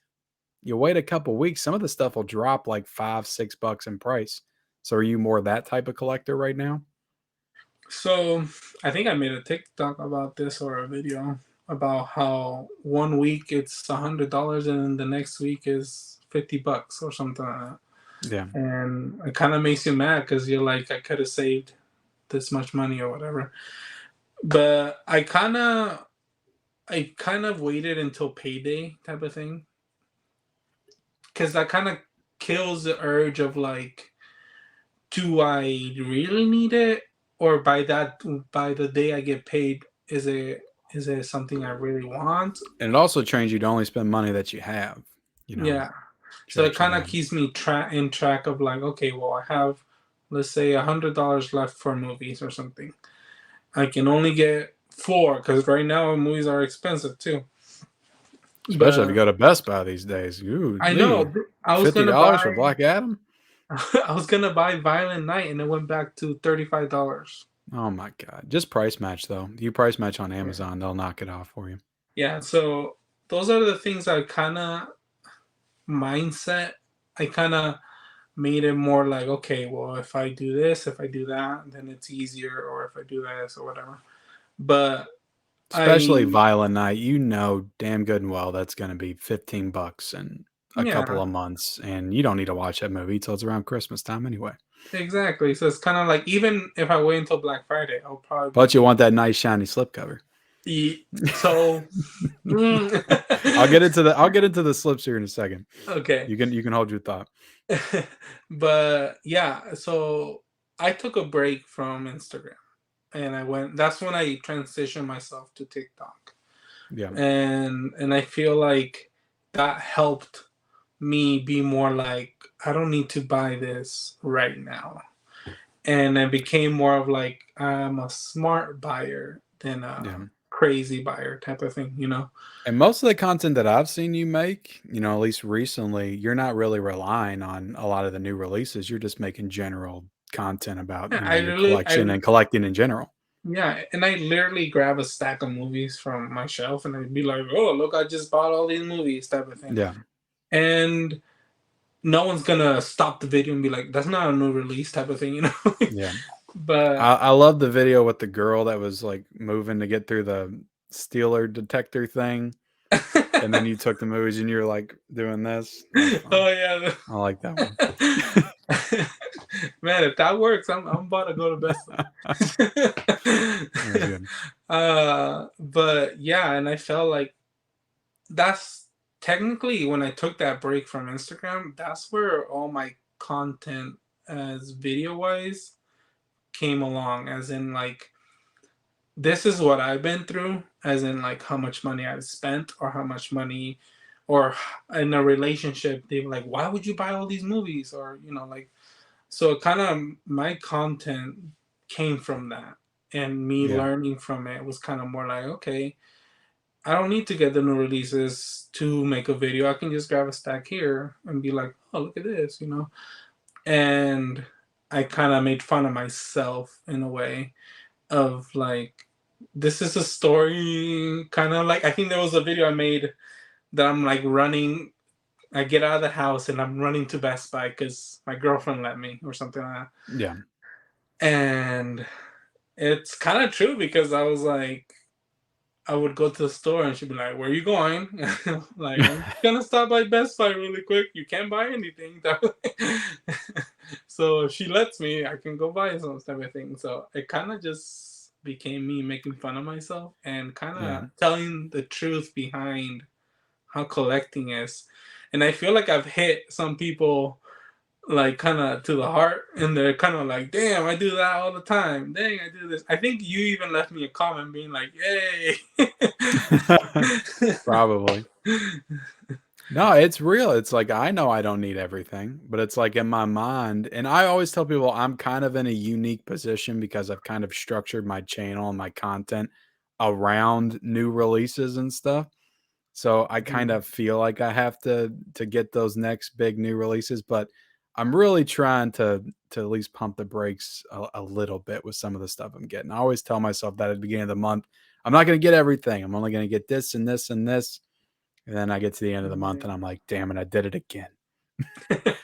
You wait a couple weeks, some of the stuff will drop like $5-6 in price. So are you more that type of collector right now? So I think I made a TikTok about this or a video about how one week it's $100 and then the next week is $50 or something like that. Yeah. And it kind of makes you mad because you're like, I could have saved this much money or whatever. But I kind of waited until payday type of thing, because that kind of kills the urge of like, do I really need it, or by the day I get paid, is it something I really want? And it also trains you to only spend money that you have, you know, Yeah. So it tracks you kind of down. keeps me in track of like, okay, well, I have, let's say, $100 left for movies or something. I can only get 4 because right now movies are expensive too. Especially if you But go to Best Buy these days. Ooh, I gee, know I was gonna $50 for buy Black Adam? I was gonna buy Violent Night and it went back to $35. Oh my God. Just price match though. You price match on Yeah. Amazon, they'll knock it off for you. Yeah. So those are the things I kind of mindset. I kind of made it more like, okay, well, if I do this, if I do that, then it's easier, or if I do this or whatever. But Especially I, Violent Night, you know damn good and well that's gonna be $15 in a couple yeah, of months, and you don't need to watch that movie till it's around Christmas time anyway. exactly. So it's kind of like, even if I wait until Black Friday, I'll But you probably want that nice shiny slipcover. be so. I'll get into the slips here in a second. Okay. You can hold your thought. But yeah, so I took a break from Instagram and that's when I transitioned myself to TikTok. Yeah. And I feel like that helped me be more like, I don't need to buy this right now. And I became more of like, I'm a smart buyer than Yeah. a crazy buyer type of thing, you know? And most of the content that I've seen you make, at least recently, you're not really relying on a lot of the new releases. You're just making general content about, Yeah, your collection and collecting in general. yeah, and I literally grab a stack of movies from my shelf and I'd be like, oh, look, I just bought all these movies type of thing. Yeah. And no one's gonna stop the video and be like, that's not a new release type of thing, you know? Yeah. But I love the video with the girl that was like moving to get through the Steeler detector thing. And then you took the movies and you're like doing this. oh yeah. I like that one. Man, if that works, I'm about to go to Best Buy. But yeah, and I felt like that's technically when I took that break from Instagram, that's where all my content as video wise came along, as in like this is what I've been through, as in like how much money I've spent or how much money or in a relationship they were like, why would you buy all these movies, or like, so kind of my content came from that, and me Yeah. learning from it was kind of more like, okay, I don't need to get the new releases to make a video. I can just grab a stack here and be like, oh, look at this, And I kind of made fun of myself in a way of like, this is a story, kind of like, I think there was a video I made that I'm like running. I get out of the house and I'm running to Best Buy because my girlfriend let me or something like that. Yeah. And it's kind of true because I was like, I would go to the store and she'd be like, "Where are you going?" Like, I'm gonna stop by Best Buy really quick. You can't buy anything. So if she lets me, I can go buy some type of thing. So it kind of just became me making fun of myself and kind Yeah. of telling the truth behind how collecting is. And I feel like I've hit some people like kind of to the heart, and they're kind of like, damn, I do that all the time, dang, I do this. I think you even left me a comment being like, yay. Probably. No, it's real. It's like I know I don't need everything, but it's like in my mind, and I always tell people I'm kind of in a unique position because I've kind of structured my channel and my content around new releases and stuff. So I kind of feel like I have to get those next big new releases, but I'm really trying to at least pump the brakes a little bit with some of the stuff I'm getting. I always tell myself that at the beginning of the month, I'm not going to get everything. I'm only going to get this and this and this. And then I get to the end of the month and I'm like, damn it, I did it again.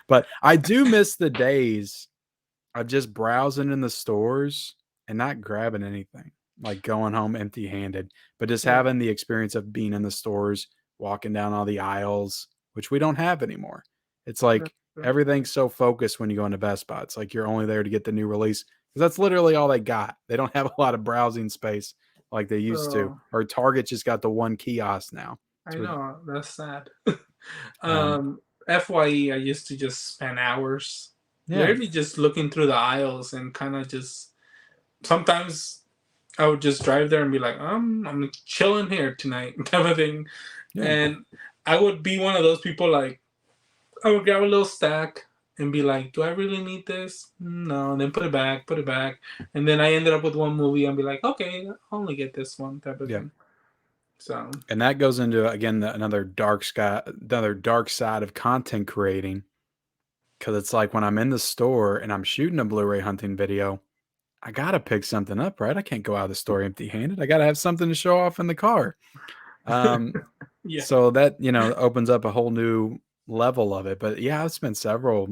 But I do miss the days of just browsing in the stores and not grabbing anything, like going home empty handed, but just Yeah, having the experience of being in the stores, walking down all the aisles, which we don't have anymore. It's like that's true. everything's so focused when you go into Best Buy. It's like you're only there to get the new release because that's literally all they got. They don't have a lot of browsing space like they used to, So or Target just got the one kiosk now. I know that's sad. Um, um FYE, I used to just spend hours yeah, literally just looking through the aisles and kind of just sometimes I would just drive there and be like, I'm chilling here tonight, type of thing. yeah, And I would be one of those people like, I would grab a little stack and be like, do I really need this? No, and then put it back. And then I ended up with one movie and be like, okay, I'll only get this one, type of yeah. thing. So, And that goes into again another another dark side of content creating. Because it's like when I'm in the store and I'm shooting a Blu-ray hunting video, I gotta pick something up, right? I can't go out of the store empty-handed. I gotta have something to show off in the car. Um, yeah. so that opens up a whole new level of it. But yeah, I've spent several.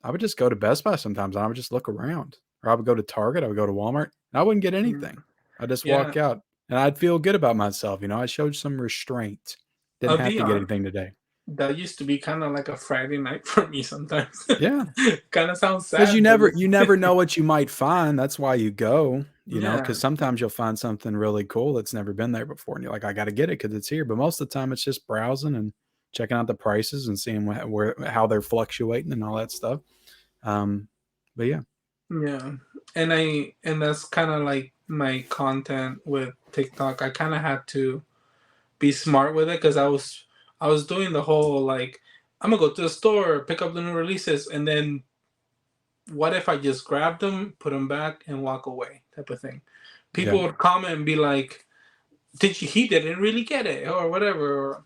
I would just go to Best Buy sometimes, and I would just look around, or I would go to Target. I would go to Walmart, and I wouldn't get anything. Mm. I'd just Yeah. walk out, and I'd feel good about myself. I showed some restraint. Didn't I'll have be to get honest. anything today. That used to be kind of like a Friday night for me sometimes. Yeah. Kind of sounds Because sad, but you never know what you might find. That's why you go, yeah, because sometimes you'll find something really cool that's never been there before, and you're like, I got to get it because it's here. But most of the time, it's just browsing and checking out the prices and seeing how they're fluctuating and all that stuff. Um, but yeah, yeah. And that's kind of like my content with TikTok. I kind of had to be smart with it because I was doing the whole like, I'm gonna go to the store, pick up the new releases, and then what if I just grab them, put them back, and walk away, type of thing. yeah, People would comment and be like, he didn't really get it or whatever.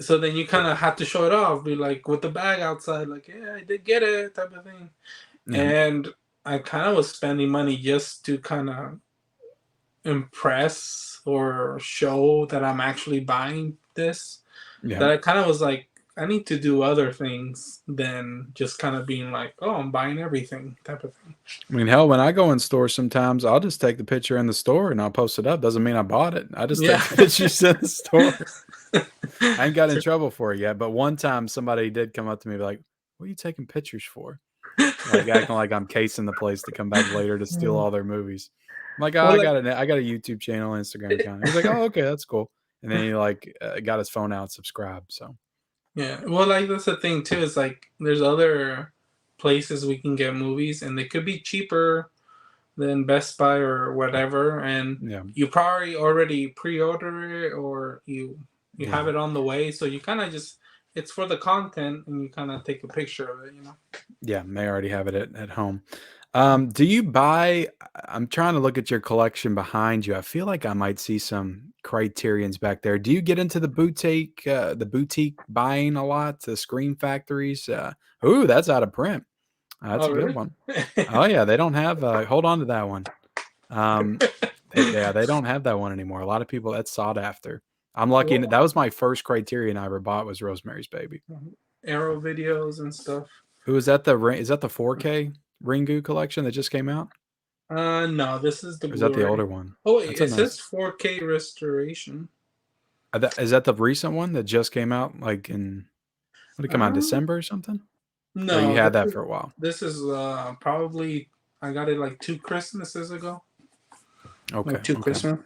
So then you kind of have to show it off, be like with the bag outside, like, yeah, I did get it, type of thing. yeah, And I kind of was spending money just to kind of impress or show that I'm actually buying this. yeah. That I kind of was like, I need to do other things than just kind of being like, oh, I'm buying everything, type of thing. I mean, hell, when I go in stores, sometimes I'll just take the picture in the store and I'll post it up. Doesn't mean I bought it. I just take Yeah. the pictures in the store. I ain't got in trouble for it yet, but one time somebody did come up to me and be like, "What are you taking pictures for?" Like acting like I'm casing the place to come back later to steal all their movies. I'm like, oh, Well, I like, got I got a YouTube channel, Instagram account. He's like, oh, okay, that's cool. and then he like got his phone out, subscribed. So Yeah, well, like that's the thing too. Is like there's other places we can get movies, and they could be cheaper than Best Buy or whatever. And yeah, you probably already pre-order it, or you yeah, have it on the way. So you kind of just it's for the content, and you kind of take a picture of it. You know. yeah. They already have it at home. Do you buy? I'm trying to look at your collection behind you. I feel like I might see some Criterions back there. Do you get into the boutique buying a lot? The Screen Factories? Ooh, that's out of print. That's Oh a good really? one. Oh yeah, they don't have. Hold on to that one. Um, they don't have that one anymore. A lot of people that's sought after. I'm lucky. Well, That was my first Criterion I ever bought was Rosemary's Baby. Arrow videos and stuff. Who is that? Is that the 4K Ringu collection that just came out? No, this is the Or is that the Blu-ray. older one? Oh wait, That's a it says nice. 4K restoration. Is that the recent one that just came out? Like in what did it come out in Um, December or something? Or you no, had that for a while? this is probably I got it like 2 Christmases ago. Okay, Like two okay. Christmas.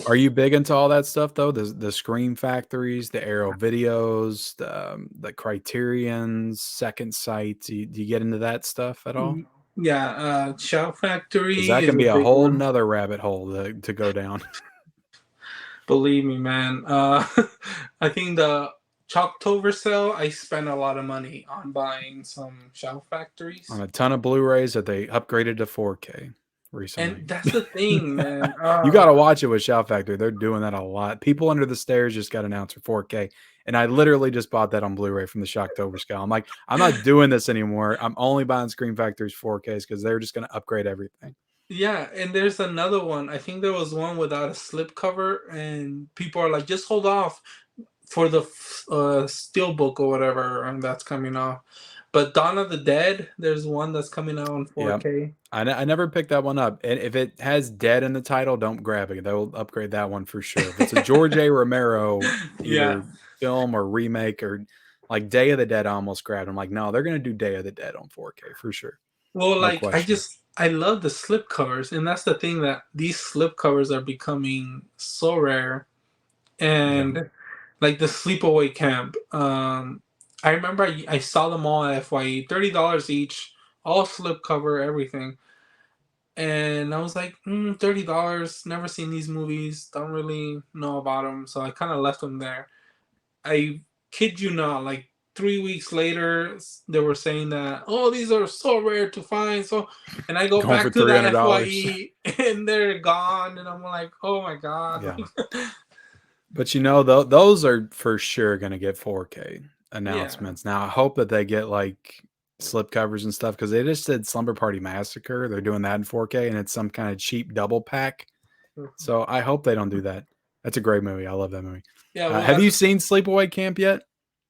Are you big into all that stuff though? The Scream Factories, the Arrow videos, the Criterions, Second Sight. Do you get into that stuff at all? Yeah, Shout Because Factory that is can a be a big whole one. nother rabbit hole to go down. Believe me, man. I think the Chalktober sale, I spent a lot of money on buying some Shout On Factories. a ton of Blu-rays that they upgraded to 4K recently. And that's the thing, man. You got to watch it with Shout Factory. They're doing that a lot. People Under the Stairs just got announced for 4K, and I literally just bought that on Blu-ray from the Shocktober scale. I'm like, I'm not doing this anymore. I'm only buying Screen Factory's 4Ks because they're just going to upgrade everything. Yeah, and there's another one. I think there was one without a slipcover, and people are like, just hold off for the Steelbook or whatever, and that's coming off. But Dawn of the Dead, there's one that's coming out in Yeah, 4K. I never picked that one up. And if it has "dead" in the title, don't grab it. They'll upgrade that one for sure. If it's a George A. Romero Yeah. either film or remake or like Day of the Dead, I almost grabbed. I'm like, no, they're gonna do Day of the Dead on 4K for sure, Well, no like question. I love the slipcovers, and that's the thing that these slipcovers are becoming so rare. Yeah, And like the sleepaway camp, I remember I saw them all at FYE, $30 each, all slipcover, everything. And I was like, $30. Never seen these movies. Don't really know about them, so I kind of left them there. I kid you not, like 3 weeks later, they were saying that, oh, these are so rare to find. So, and I go going for back to that $300. FYE, and they're gone, and I'm like, oh my god. Yeah, but those are for sure gonna get 4K Yeah. announcements. Now I hope that they get like slip covers and stuff because they just did Slumber Party Massacre. They're doing that in 4K and it's some kind of cheap double pack. So I hope they don't do that. That's a great movie. I love that movie. Yeah. Well, Have that's you seen Sleepaway Camp yet?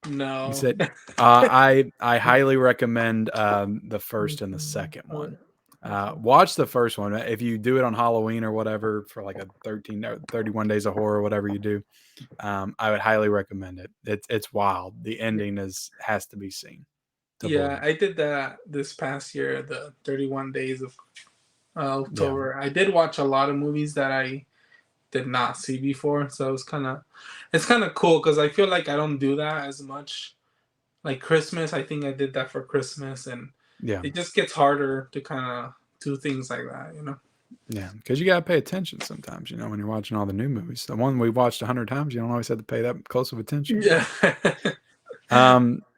You no. said I highly recommend the first and the second one. Watch the first one. If you do it on Halloween or whatever for like a 13 or 31 days of horror, whatever you do, I would highly recommend it. It's wild. The ending has to be seen to Yeah, believe. I did that this past year, the 31 days of Yeah. October. I did watch a lot of movies that I did not see before, so it's kind of cool because I feel like I don't do that as much. Like Christmas, I think I did that for Christmas, and Yeah. it just gets harder to kind of do things like that, you know? Yeah. Because you got to pay attention sometimes, when you're watching all the new movies. The one we watched 100 times, you don't always have to pay that close of attention. Yeah.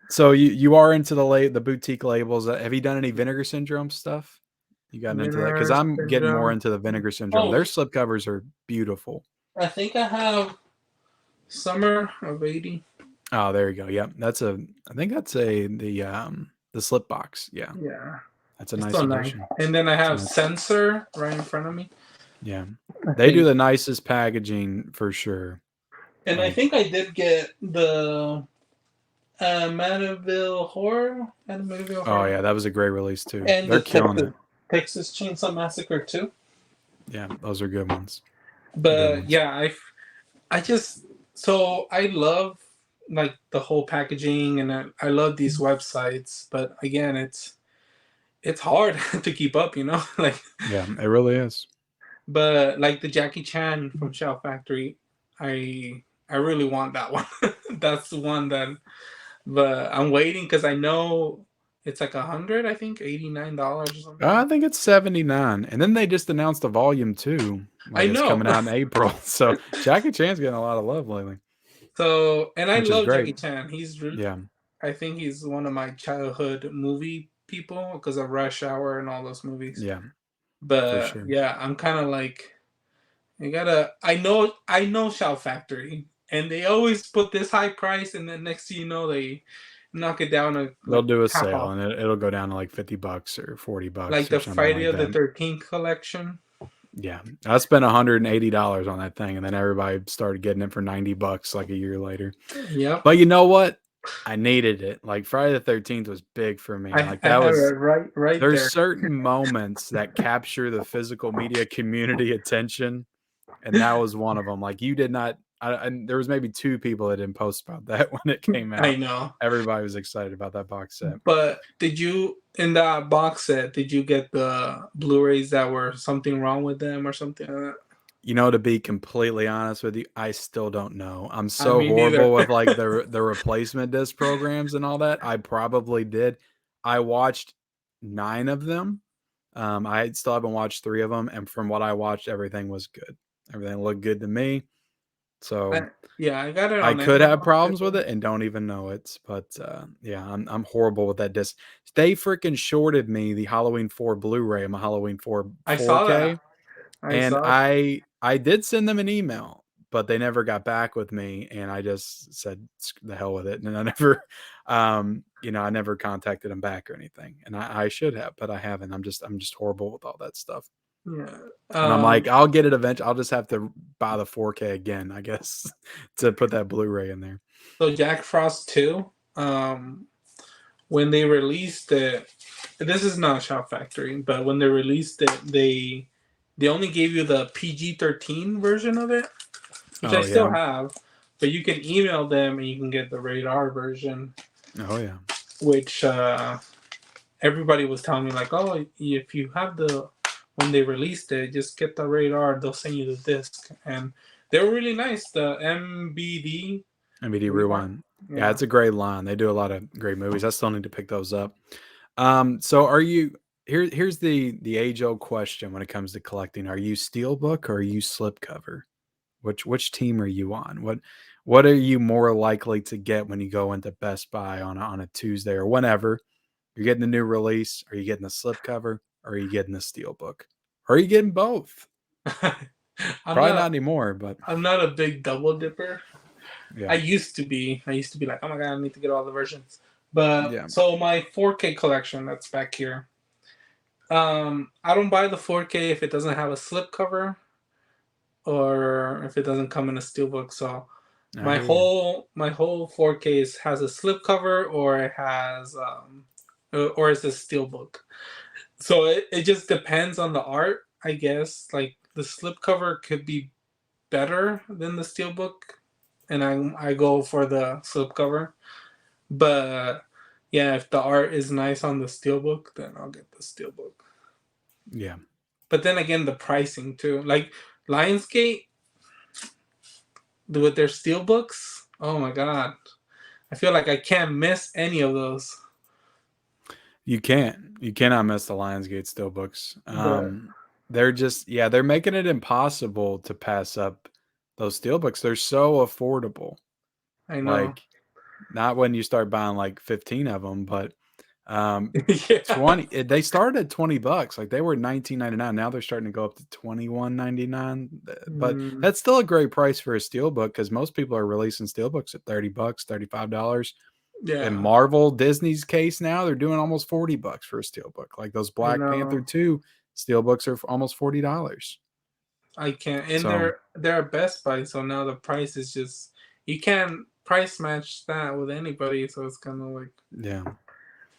So you are into the boutique labels. Have you done any Vinegar Syndrome stuff? You gotten into that? Because Winter I'm getting more Syndrome. into the Vinegar Syndrome. Oh, Their slipcovers are beautiful. I think I have Summer of '80. Oh, there you go. Yep. I think that's the slip box. Yeah. Yeah. That's a It's nice so nice. edition. And then I It's a have nice, Censor right in front of me. yeah. I They do think. the nicest packaging for sure. And I Like, think I did get the Amityville oh Horror, yeah, that was a great release too. and They're the killing it. Texas Chainsaw Massacre too. Yeah, those are good ones. Good But ones. yeah, I just so I love like the whole packaging, and I love these websites. But again, it's hard to keep up, like. Yeah, it really is. But like the Jackie Chan from Shout Factory, I really want that one. That's the one that, but I'm waiting because I know it's like 100. I think $89 or I something. think it's 79. And then they just announced a volume 2, I like it's know. coming out in April. So Jackie Chan's getting a lot of love lately, So, and I which is love great. Jackie Chan. Yeah, I think he's one of my childhood movie people because of Rush Hour and all those movies. yeah, for But sure. yeah, I'm kind of like, I know Shout Factory, and they always put this high price, and then next thing you know, they knock it down to They'll like do a half sale off. and it'll go down to like $50 or $40 Like or the something Friday like of the that. 13th collection. Yeah, I spent $180 on that thing, and then everybody started getting it for $90 like a year later. Yep. But you know what? I needed it. Like Friday the 13th was big for me. Like I that have it was right there's there. certain moments that capture the physical media community attention, and that was one of them. Like you did not and there was maybe 2 people that didn't post about that when it came I out. know. Everybody was excited about that box set. But did you, in that box set, did you get the Blu-rays that were something wrong with them or something like that? You know, to be completely honest with you, I still don't know. I'm I so mean, neither. horrible with like the replacement disc programs and all that. I probably did. I watched 9 of them. I still haven't watched 3 of them, and from what I watched, everything was good. Everything looked good to me. So Yeah, I got it I on could have Amazon. problems with it and don't even know it. But yeah, I'm horrible with that disc. They freaking shorted me the Halloween 4 Blu-ray and my Halloween 4 I saw 4K. that. I And saw. I did send them an email, but they never got back with me, and I just said the hell with it, and I never, I never contacted them back or anything, and I should have, but I haven't. I'm just horrible with all that stuff, Yeah. and I'm like, I'll get it eventually. I'll just have to buy the 4K again, I guess, to put that Blu-ray in there. So Jack Frost 2, when they released it, this is not Shout Factory, but when they released it, they only gave you the PG-13 version of it, which I Oh still yeah, have, but you can email them and you can get the rated R version, oh yeah, which everybody was telling me like, oh, if you have the when they released it, just get the rated R. They'll send you the disc, and they were really nice. The MBD MVD Rewind, Rewind. Yeah, yeah. it's a great line. They do a lot of great movies. I still need to pick those up. So are you here's the age old question when it comes to collecting. Are you Steelbook or are you slipcover? Which team are you on? What are you more likely to get when you go into Best Buy on a Tuesday or whenever? You're getting the new release, are you getting the slipcover, or are you getting the Steelbook? Or are you getting both? I'm Probably not. not anymore, but I'm not a big double dipper. yeah. I used to be like, oh my god, I need to get all the versions. But Yeah. so my 4K collection that's back here. I don't buy the 4K if it doesn't have a slipcover or if it doesn't come in a steelbook. So I hear you. my whole 4K has a slipcover or it has or it's a steelbook. So it just depends on the art, I guess. Like the slipcover could be better than the steelbook, and I go for the slipcover. But yeah, if the art is nice on the steelbook, then I'll get the steelbook. Yeah. But then again, the pricing too. Like Lionsgate with their steelbooks, oh my god. I feel like I can't miss any of those. You can't. You cannot miss the Lionsgate Steelbooks. But They're just they're making it impossible to pass up those Steelbooks. They're so affordable. I know. Like not when you start buying like 15 of them, but um Yeah. 20 they started at $20. Like they were 19.99. Now they're starting to go up to 21.99. But Mm, that's still a great price for a steelbook because most people are releasing steelbooks at $30, $35. In yeah. Marvel, Disney's case now, they're doing almost $40 for a steelbook. Like those I Black Panther know. 2 steelbooks are almost $40. I can't. And So they're a Best Buy, so now the price is just you can't price match that with anybody. So it's kind of like. yeah.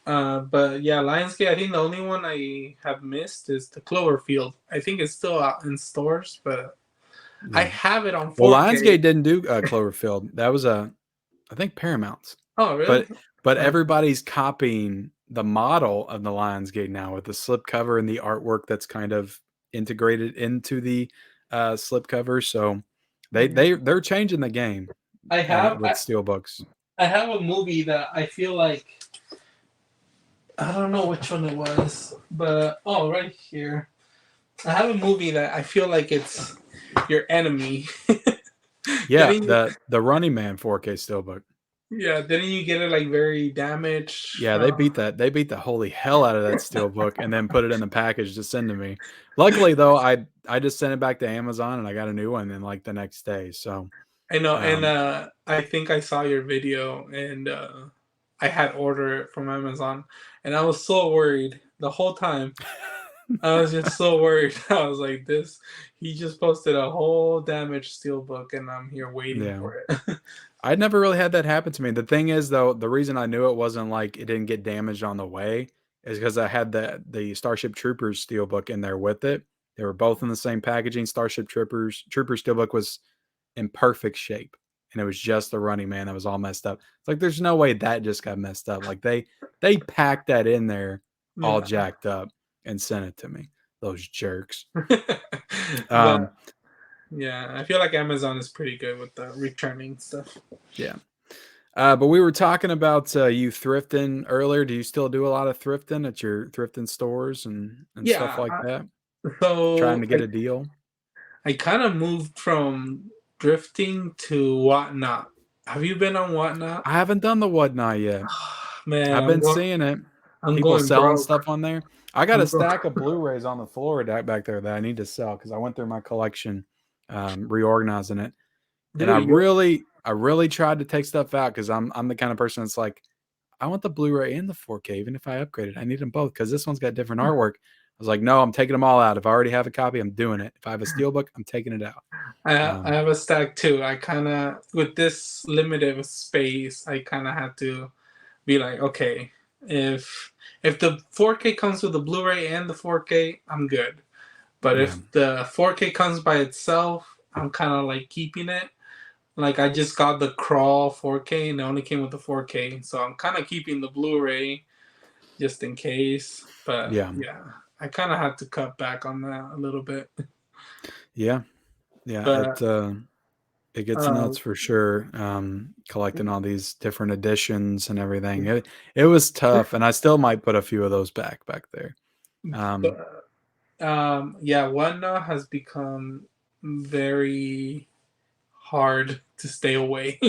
But yeah, Lionsgate. I think the only one I have missed is the Cloverfield. I think it's still out in stores, but I Yeah. have it on Well, 4K. Lionsgate didn't do Cloverfield. That was I think Paramount's. Oh, really? But Oh, everybody's copying the model of the Lionsgate now with the slipcover and the artwork that's kind of integrated into the slipcover. So They're changing the game I have with steelbooks. I have a movie that I feel like I don't know which one it was, but oh, right here. I have a movie that I feel like it's your enemy. Yeah, didn't you, the Running Man 4K steelbook. yeah, didn't you get it like very damaged? Yeah, they beat the holy hell out of that steelbook and then put it in the package to send to me. Luckily though, I just sent it back to Amazon and I got a new one in like the next day. So I know, and um, I think I saw your video, and I had ordered it from Amazon, and I was so worried the whole time. I was just so worried. I was like, "This." He just posted a whole damaged steelbook, and I'm here waiting yeah. for it. I'd never really had that happen to me. The thing is, though, the reason I knew it wasn't like it didn't get damaged on the way is because I had the Starship Troopers steelbook in there with it. They were both in the same packaging. Starship Trooper steelbook was in perfect shape, and it was just the Running Man that was all messed up. It's like there's no way that just got messed up. Like they packed that in there all Yeah, jacked up and sent it to me. Those jerks. Um, but yeah, I feel like Amazon is pretty good with the returning stuff. yeah. But we were talking about you thrifting earlier. Do you still do a lot of thrifting at your thrifting stores and stuff Yeah, like that? Trying so to get a deal? I kind of moved from drifting to Whatnot. Have you been on Whatnot? I haven't done the whatnot yet. Man, I've been seeing it. I'm People going selling broke. stuff on there. I got a I'm going. stack of Blu-rays on the floor back there that I need to sell because I went through my collection, reorganizing it, and Dude, I really tried to take stuff out because I'm the kind of person that's like, I want the Blu-ray and the 4K, even if I upgrade it. I need them both because this one's got different artwork. I was like, no, I'm taking them all out. If I already have a copy, I'm doing it. If I have a steelbook, I'm taking it out. I have a stack too. I kind of, with this limited space, I kind of had to be like, okay, if the 4K comes with the Blu-ray and the 4K, I'm good. But Yeah. if the 4K comes by itself, I'm kind of like keeping it. Like I just got the Crawl 4K and it only came with the 4K, so I'm kind of keeping the Blu-ray just in case. But Yeah. yeah, I kind of had to cut back on that a little bit. Yeah. Yeah. But It gets um, nuts for sure. Collecting all these different editions and everything. It was tough, and I still might put a few of those back there. Um, but, yeah, OneNote has become very hard to stay away,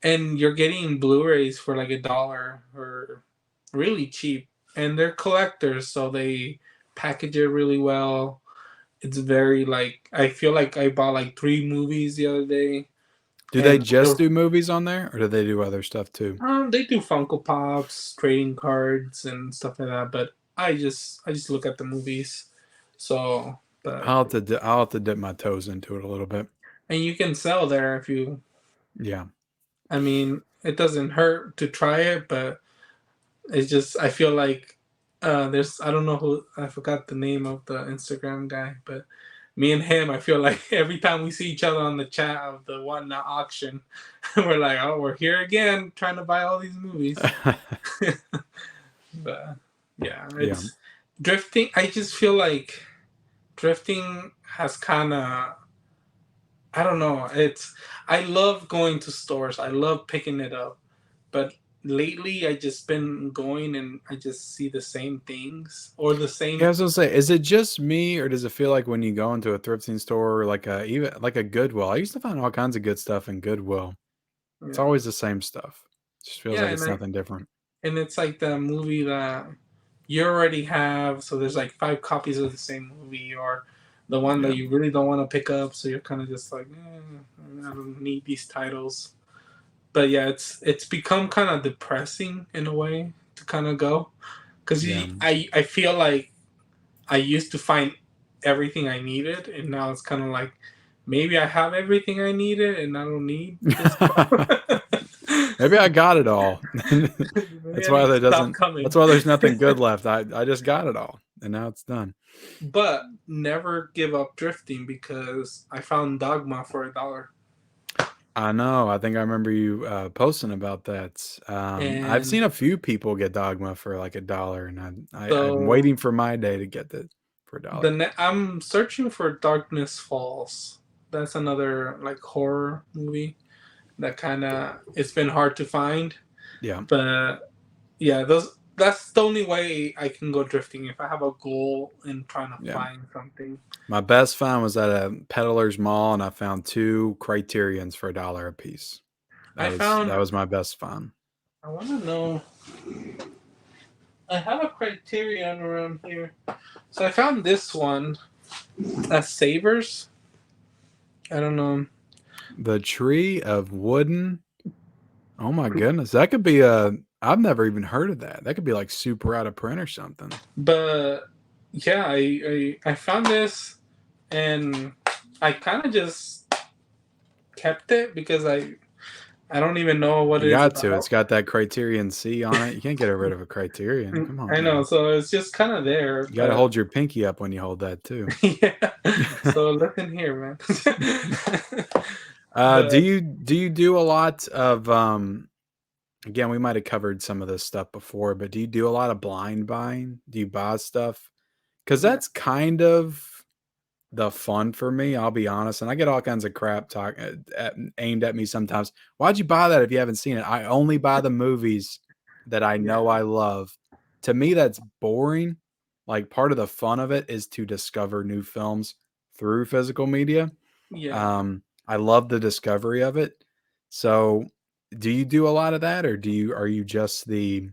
and you're getting Blu-rays for like $1 or really cheap, and they're collectors, so they package it really well. It's very like I feel like I bought like 3 movies the other day, do they and just do movies on there, or do they do other stuff too? they do Funko Pops, trading cards, and stuff like that. But I just look at the movies. So, but I'll have to dip my toes into it a little bit. and you can sell there if you. Yeah. I mean, it doesn't hurt to try it, but it's just I feel like there's I don't know who I forgot the name of the Instagram guy, but me and him, I feel like every time we see each other on the chat of the Whatnot auction, we're like, oh, we're here again trying to buy all these movies. But yeah, Yeah. it's drifting. I just feel like drifting has kind of I don't know. It's I love going to stores. I love picking it up, but lately I just been going and I just see the same things or the Yeah, I same. was gonna say, is it just me, or does it feel like when you go into a thrifting store, or like even like a Goodwill? I used to find all kinds of good stuff in Goodwill. It's Yeah, always the same stuff. It just feels yeah, like it's nothing different. and it's like the movie that you already have. So there's like 5 copies of the same movie, or the one Yeah. that you really don't want to pick up. So you're kind of just like, I don't need these titles. But yeah, it's become kind of depressing in a way to kind of go because Yeah. I feel like I used to find everything I needed, and now it's kind of like maybe I have everything I needed, and I don't need this. Maybe I got it all. Maybe I need to stop That's coming. why there's nothing good left. I just got it all and now it's done. But never give up drifting because I found Dogma for $1. I know. I think I remember you posting about that. I've And seen a few people get Dogma for like $1, and I'm so waiting for my day to get that for $1. I'm searching for Darkness Falls. That's another like horror movie that kind of it's been hard to find. Yeah. But yeah, that's the only way I can go drifting if I have a goal in trying to Yeah. find something. My best find was at a Peddler's Mall, and I found 2 Criterions for $1 a piece. I That found. was my best find. I want to know. I have a Criterion around here, so I found this one at Savers. I don't know, The Tree of Wooden. Oh my goodness, that could be a. I've never even heard of that. That could be like super out of print or something. but yeah, I found this and I kind of just kept it because I don't even know what You it is got to. about. It's got that Criterion C on it. You can't get rid of a Criterion. Come on, I know, man. so it's just kind of there. You got to hold your pinky up when you hold that too. Yeah. So look in here, man. Do But you do a lot of again, we might have covered some of this stuff before, but do you do a lot of blind buying? Do you buy stuff? Because yeah, that's kind of the fun for me. I'll be honest, and I get all kinds of crap aimed at me sometimes. Why'd you buy that if you haven't seen it? I only buy the movies that I know I love. To me, that's boring. Like part of the fun of it is to discover new films through physical media. yeah. I love the discovery of it. So, do you do a lot of that, or are you just the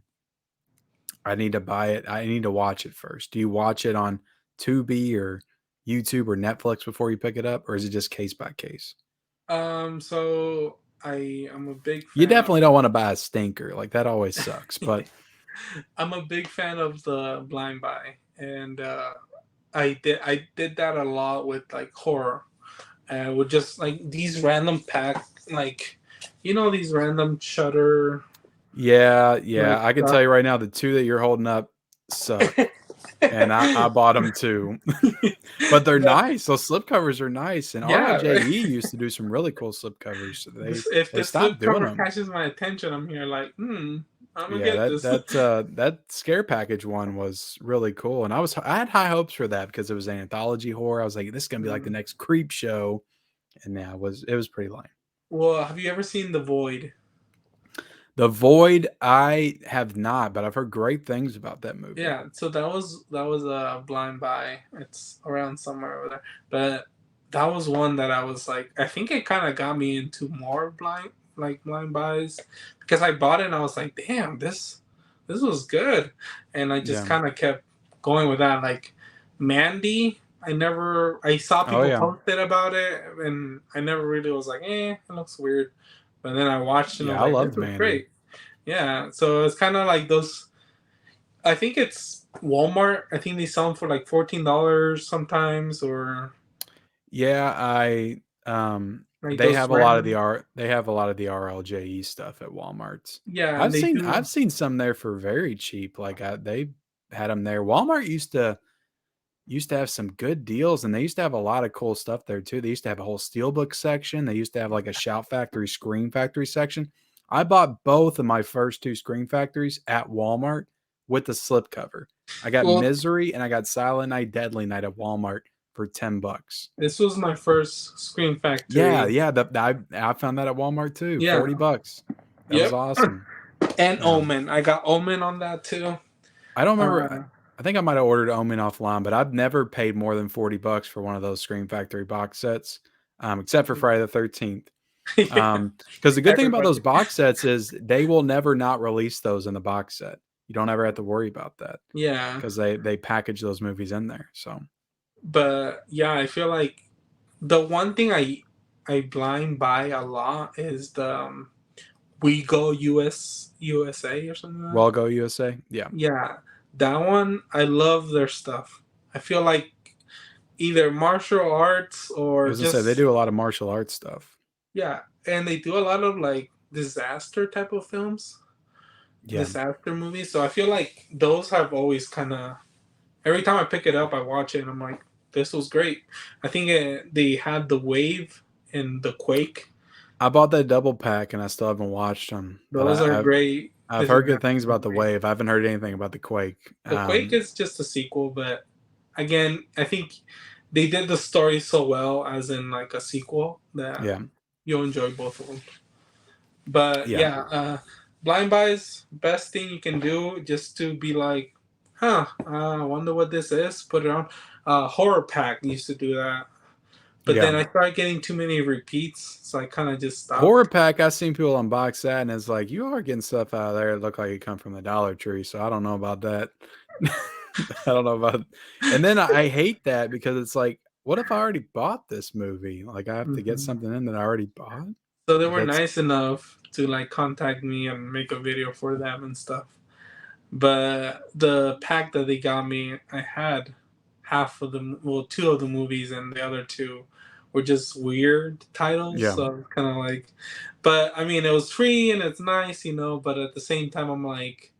I need to buy it, I need to watch it first? Do you watch it on Tubi or YouTube or Netflix before you pick it up, or is it just case by case? So I am a big You fan of. definitely don't want to buy a stinker. Like that always sucks. But I'm a big fan of the blind buy, and I did that a lot with like horror, and with just like these random pack like, these random Shutter yeah, like I can tell stuff. you right now, the 2 that you're holding up suck. And I bought them too. But they're But nice. Those slipcovers are nice. And yeah, RLJE used to do some really cool slipcovers. if They the stopped doing slipcover them. catches my attention, I'm here like, I'm gonna Yeah, get this. that scare package one was really cool. And I had high hopes for that because it was an anthology horror. I was like, this is gonna be like the Mm. next Creep Show. And yeah, it was pretty lame. Well, have you ever seen The Void? The Void, I have not, but I've heard great things about that movie. Yeah, so that was a blind buy. It's around somewhere over there, but that was one that I was like, I think it kind of got me into more blind buys because I bought it and I was like, damn, this was good, and I just Yeah. kind of kept going with that. Like Mandy, I saw Oh people yeah. posted about it, and I never really was like, it looks weird, but then I watched it and I Yeah, was I like, loved this is Mandy. great. Yeah, so it's kind of like those. I think it's Walmart. I think they sell them for like $14 sometimes, or Yeah, like they those have a lot of random. they have a lot of the RLJE stuff at Walmart's. Yeah, and they I've do. seen some there for very cheap. Like they had them there. Walmart used to have some good deals, and they used to have a lot of cool stuff there too. They used to have a whole Steelbook section. They used to have like a Shout Factory, Scream Factory section. I bought both of my first 2 Scream Factories at Walmart with the slipcover. I got Well, Misery and I got Silent Night, Deadly Night at Walmart for $10. this was my first Screen Yeah, Factory. yeah. I found that at Walmart too. Yeah. $40. That was Yep. awesome. And Yeah. Omen. I got Omen on that too. I don't remember. Uh, I think I might have ordered Omen offline, but I've never paid more than $40 for one of those Scream Factory box sets, except for Friday the 13th. yeah. Because the good thing about Everybody. those box sets is they will never not release those in the box set. You don't ever have to worry about that Yeah. because they package those movies in there. So But yeah, I feel like the one thing I blind buy a lot is the We Go USA or something like that. Well Go USA, yeah. Yeah, that one I love their stuff. I feel like either martial arts I or was gonna say they just do a lot of martial arts stuff. yeah, and they do a lot of like disaster type of films, Yeah, disaster movies. So I feel like those have always kind of every time I pick it up, I watch it and I'm like, this was great. I think they had the Wave and the Quake. I bought that double pack and I still haven't watched them, but Those are great. I've If you heard good things about the have Wave. I haven't heard anything about the Quake. the Quake is just a sequel, but again, I think they did the story so well, as in like a sequel, that Yeah. you'll enjoy both of them. But Yeah. yeah, blind buys, best thing you can do, just to be like, huh, I wonder what this is. Put it on. Horror Pack used to do that, but Yeah. then I started getting too many repeats, so I kind of just Horror stopped. Pack, I've seen people unbox that, and it's like, you are getting stuff out of there that look like it come from the Dollar Tree, so I don't know about that. I don't know about, and then I hate that because it's like, what if I already bought this movie? Like, I have to get Mhm. something in that I already bought? So they Like, were that's, nice enough to like contact me and make a video for them and stuff. But the pack that they got me, I had half of the, well, two of the movies, and the other two were just weird titles. yeah, So kind of like, but I mean, it was free and it's nice, you know. But at the same time, I'm like,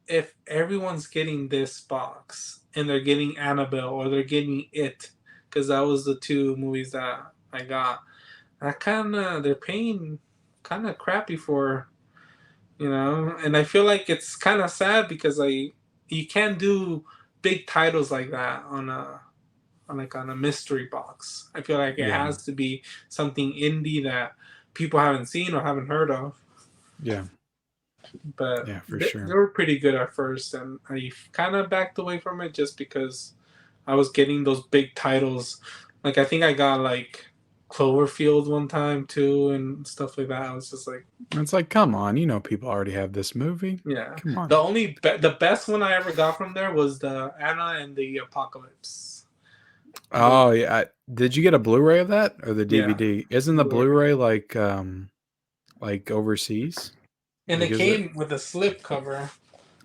if everyone's getting this box and they're getting Annabelle or they're getting It, because that was the two movies that I got, I kind of, they're paying kind of crappy for, you know. And I feel like it's kind of sad because you can't do big titles like that on a mystery box. I feel like it yeah, has to be something indie that people haven't seen or haven't heard of. yeah, But yeah, for they sure. were pretty good at first, and I kind of backed away from it just because I was getting those big titles. Like I think I got like Cloverfield one time too, and stuff like that. I was just like, It's like, come on, you know, people already have this movie. yeah. Come The on. only the best one I ever got from there was the Anna and the Apocalypse. The Oh yeah, did you get a Blu-ray of that or the Yeah, DVD? Isn't the Blu-ray. Blu-ray like overseas? And Like, it is it? came with a slip cover.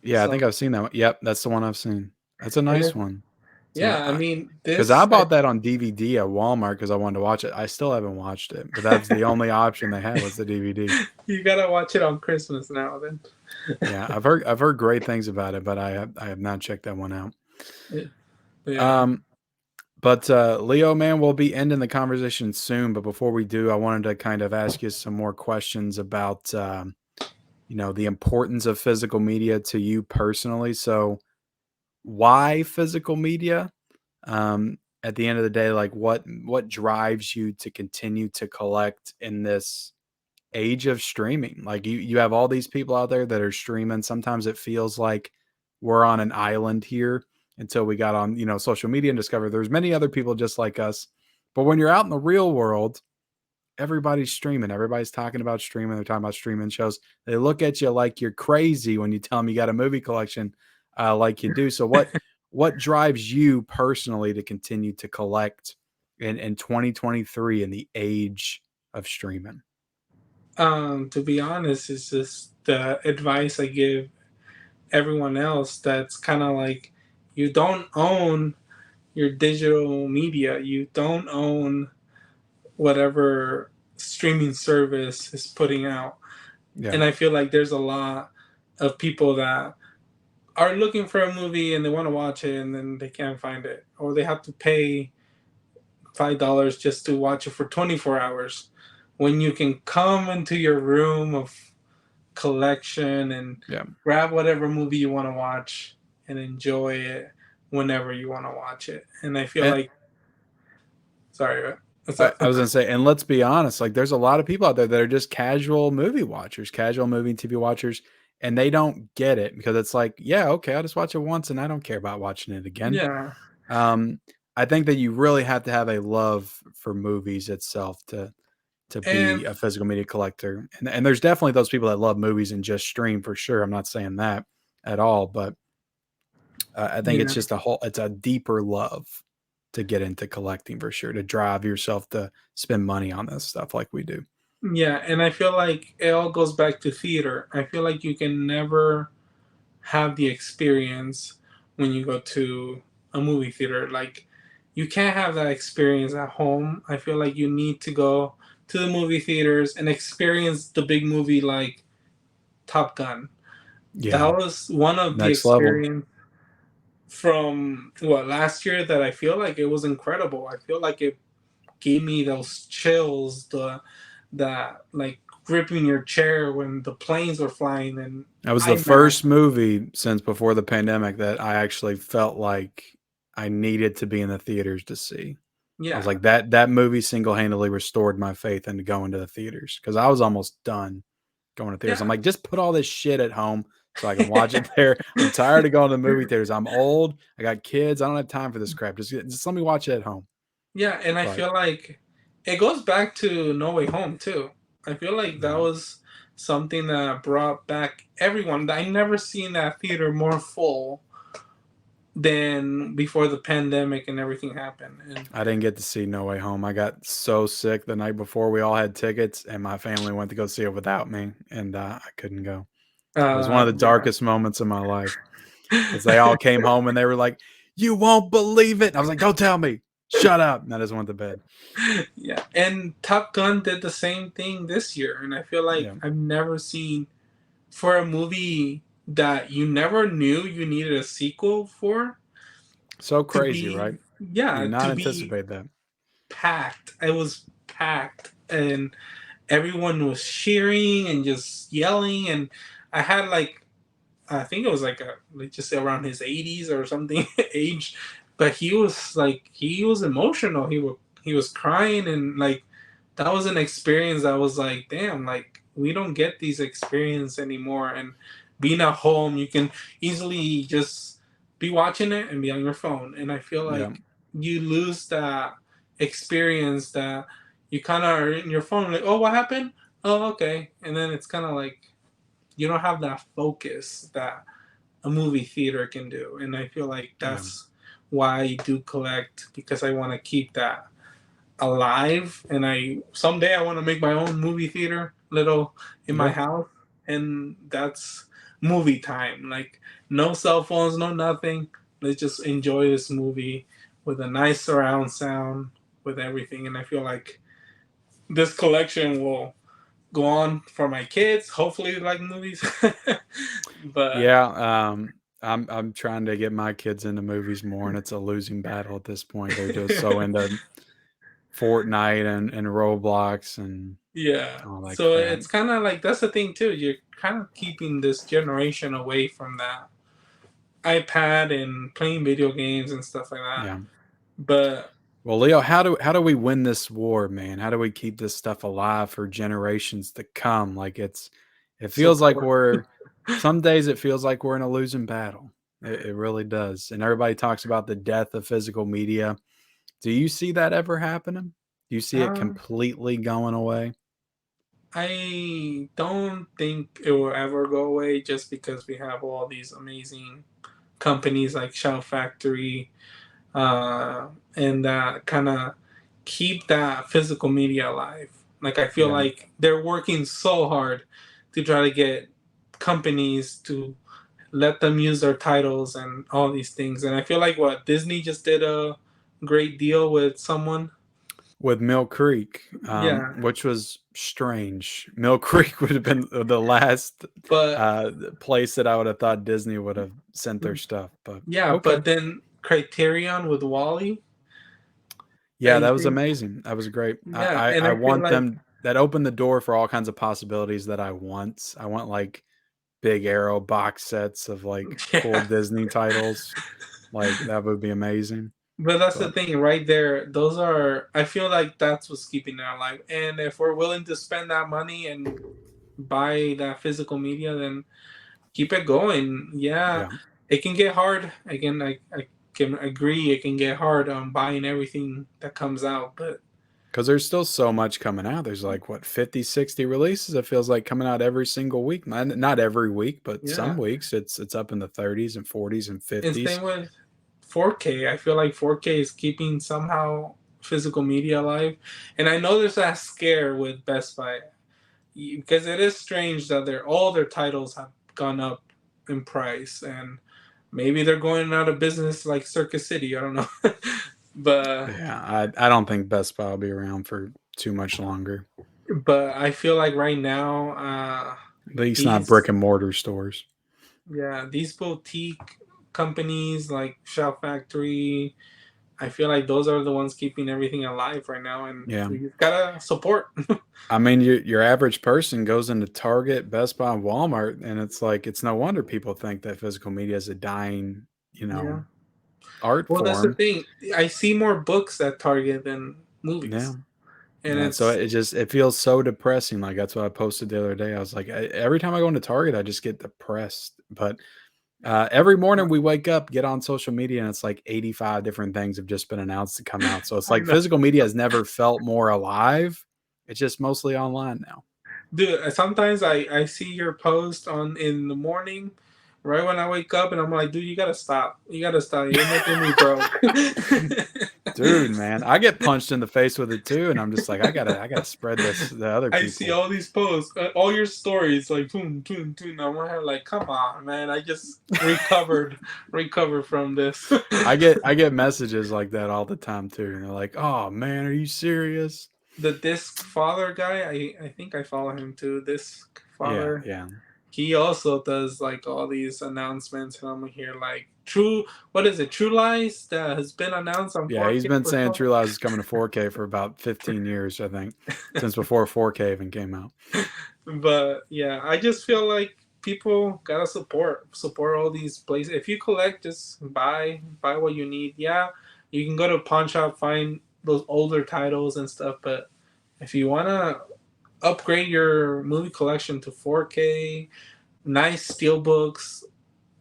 Yeah, I So think I've seen that one. Yep, that's the one I've seen. That's a nice it, one. It's a yeah, I nice, mean because I this. bought that on DVD at Walmart because I wanted to watch it. I still haven't watched it, but that's the only option they had was the DVD. You gotta watch it on Christmas now. Then. Yeah, I've heard great things about it, but I have not checked that one out. Yeah. Yeah. Um, but Leo, man, we'll be ending the conversation soon. But before we do, I wanted to kind of ask you some more questions about the importance of physical media to you personally. So, why physical media? At the end of the day, like what drives you to continue to collect in this age of streaming? Like you have all these people out there that are streaming. Sometimes it feels like we're on an island here until we got on, social media and discovered there's many other people just like us. But when you're out in the real world, everybody's streaming. Everybody's talking about streaming. They're talking about streaming shows. They look at you like you're crazy when you tell them you got a movie collection, like you do. So what drives you personally to continue to collect in 2023 in the age of streaming? To be honest, it's just the advice I give everyone else. That's kind of like, you don't own your digital media. You don't own whatever streaming service is putting out. Yeah, And I feel like there's a lot of people that are looking for a movie and they want to watch it and then they can't find it, or they have to pay $5 just to watch it for 24 hours, when you can come into your room of collection and yeah. grab whatever movie you want to watch and enjoy it whenever you want to watch it. And I feel And like, sorry, what's I, up? I was gonna say, and let's be honest, like there's a lot of people out there that are just casual movie watchers, casual movie and TV watchers, and they don't get it because it's like, yeah, okay, I'll just watch it once and I don't care about watching it again. Yeah. Um, I think that you really have to have a love for movies itself to be And, a physical media collector. And there's definitely those people that love movies and just stream for sure. I'm not saying that at all, but I think it's yeah. just it's a deeper love to get into collecting for sure, to drive yourself to spend money on this stuff like we do. Yeah, and I feel like it all goes back to theater. I feel like you can never have the experience when you go to a movie theater. Like, you can't have that experience at home. I feel like you need to go to the movie theaters and experience the big movie like Top Gun. Yeah. That was one of the Next level. experience from what, last year, that I feel like it was incredible. I feel like it gave me those chills, that like gripping your chair when the planes were flying, and That was the IMAX. first movie since before the pandemic that I actually felt like I needed to be in the theaters to see. I was Yeah, like, that movie single-handedly restored my faith into going to the theaters because I was almost done going to theaters. I'm yeah. like, just put all this shit at home so I can watch it there. I'm tired of going to the movie theaters. I'm old. I got kids. I don't have time for this crap. Just let me watch it at home. Yeah, and I But feel like it goes back to No Way Home too. I feel like that yeah, was something that brought back everyone. I never seen that theater more full than before the pandemic and everything happened. And I didn't get to see No Way Home. I got so sick the night before. We all had tickets, and my family went to go see it without me, and I couldn't go. It was one of the yeah. darkest moments of my life because they all came home and they were like, "You won't believe it." And I was like, "Don't tell me. Shut up." And I just went to bed. Yeah, and Top Gun did the same thing this year, and I feel Yeah. like I've never seen for a movie that you never knew you needed a sequel for So to crazy, right? be You yeah did not to be anticipate that. packed. It was packed, and everyone was cheering and just yelling, and I had like I think it was like a like just around his 80s or something age, but he was emotional. He was crying and like that was an experience that was like damn like we don't get these experience anymore. And being at home, you can easily just be watching it and be on your phone. And I feel Yeah. like you lose that experience that you kind of are in your phone like oh what happened oh okay and then it's kind of like you don't have that focus that a movie theater can do. And I feel like Yeah. that's why I do collect because I want to keep that alive. And I someday I want to make my own movie theater little in my Yeah. house, and that's movie time. Like no cell phones, no nothing. Let's just enjoy this movie with a nice surround sound with everything. And I feel like this collection will go on for my kids. Hopefully, they like movies. But Yeah. I'm trying to get my kids into movies more, and it's a losing battle at this point. They're just so into Fortnite and Roblox and yeah, all that so crap. it's kind of like that's the thing too. You're kind of keeping this generation away from that iPad and playing video games and stuff like that. Yeah. But Well, Leo, how do we win this war, man? How do we keep this stuff alive for generations to come? Like it feels like support. we're some days it feels like we're in a losing battle. It really does. And everybody talks about the death of physical media. Do you see that ever happening? Do you see it Uh, completely going away? I don't think it will ever go away just because we have all these amazing companies like Shell Factory and that kind of keep that physical media alive. Like I feel Yeah. like they're working so hard to try to get companies to let them use their titles and all these things. And I feel like what Disney just did a great deal with someone. With Mill Creek, Yeah, which was strange. Mill Creek would have been the last but uh, place that I would have thought Disney would have sent their stuff. But yeah, okay. but then Criterion with Wally. Yeah, I that was think amazing. That was great. yeah, and I I feel want like them that opened the door for all kinds of possibilities that I want. I want like big arrow box sets of like cool yeah. Disney titles. Like that would be amazing. But that's the But thing right there. Those are I feel like that's what's keeping it alive. And if we're willing to spend that money and buy that physical media, then keep it going. Yeah, yeah, it can get hard. Again, I can agree it can get hard on buying everything that comes out. But because there's still so much coming out. There's like what 50, 60 releases. It feels like coming out every single week. Not every week, but some yeah, weeks it's up in the 30s and 40s and and 50s. same with 4K. I feel like 4K is keeping somehow physical media alive. And I know there's that scare with Best Buy because it is strange that all their titles have gone up in price, and maybe they're going out of business like Circus City. I don't know, but Yeah, I don't think Best Buy will be around for too much longer. I feel like right now, At least not brick these and mortar stores. yeah these boutique companies like Shell Factory, I feel like those are the ones keeping everything alive right now, and Yeah. we just gotta support. I mean, your average person goes into Target, Best Buy, and Walmart, and it's like it's no wonder people think that physical media is a dying, Yeah, art Well, that's the form. thing. I see more books at Target than Yeah. movies, and Yeah, so it's it feels so depressing. Like that's what I posted the other day. I was like, every time I go into Target, I just get depressed. But every morning we wake up, get on social media, and it's like 85 different things have just been announced to come out. So it's I like know. physical media has never felt more alive. It's just mostly online now. Dude, sometimes I see your post on in the morning, right when I wake up, and I'm like, dude, you gotta stop. You gotta stop. You're making me broke. Dude, man, I get punched in the face with it too, and I'm just like, I gotta spread this to other I see people. all these posts, all your stories, like boom, boom, boom. I'm like, come on, man. I just recovered from this. I get messages like that all the time too, and they're like, "Oh man, are you serious?" The disc father guy, I think I follow him too. Disc Yeah, father. yeah, He also does like all these announcements, and I'm here like true. What is it? True Lies that has been announced on yeah. He's 4K been for saying so True Lies is coming to 4K for about 15 years, I think, since before 4K even came out. But yeah, I just feel like people gotta support all these places. If you collect, just buy what you need. Yeah, you can go to pawn shop, find those older titles and stuff. But if you wanna upgrade your movie collection to 4K, nice steelbooks,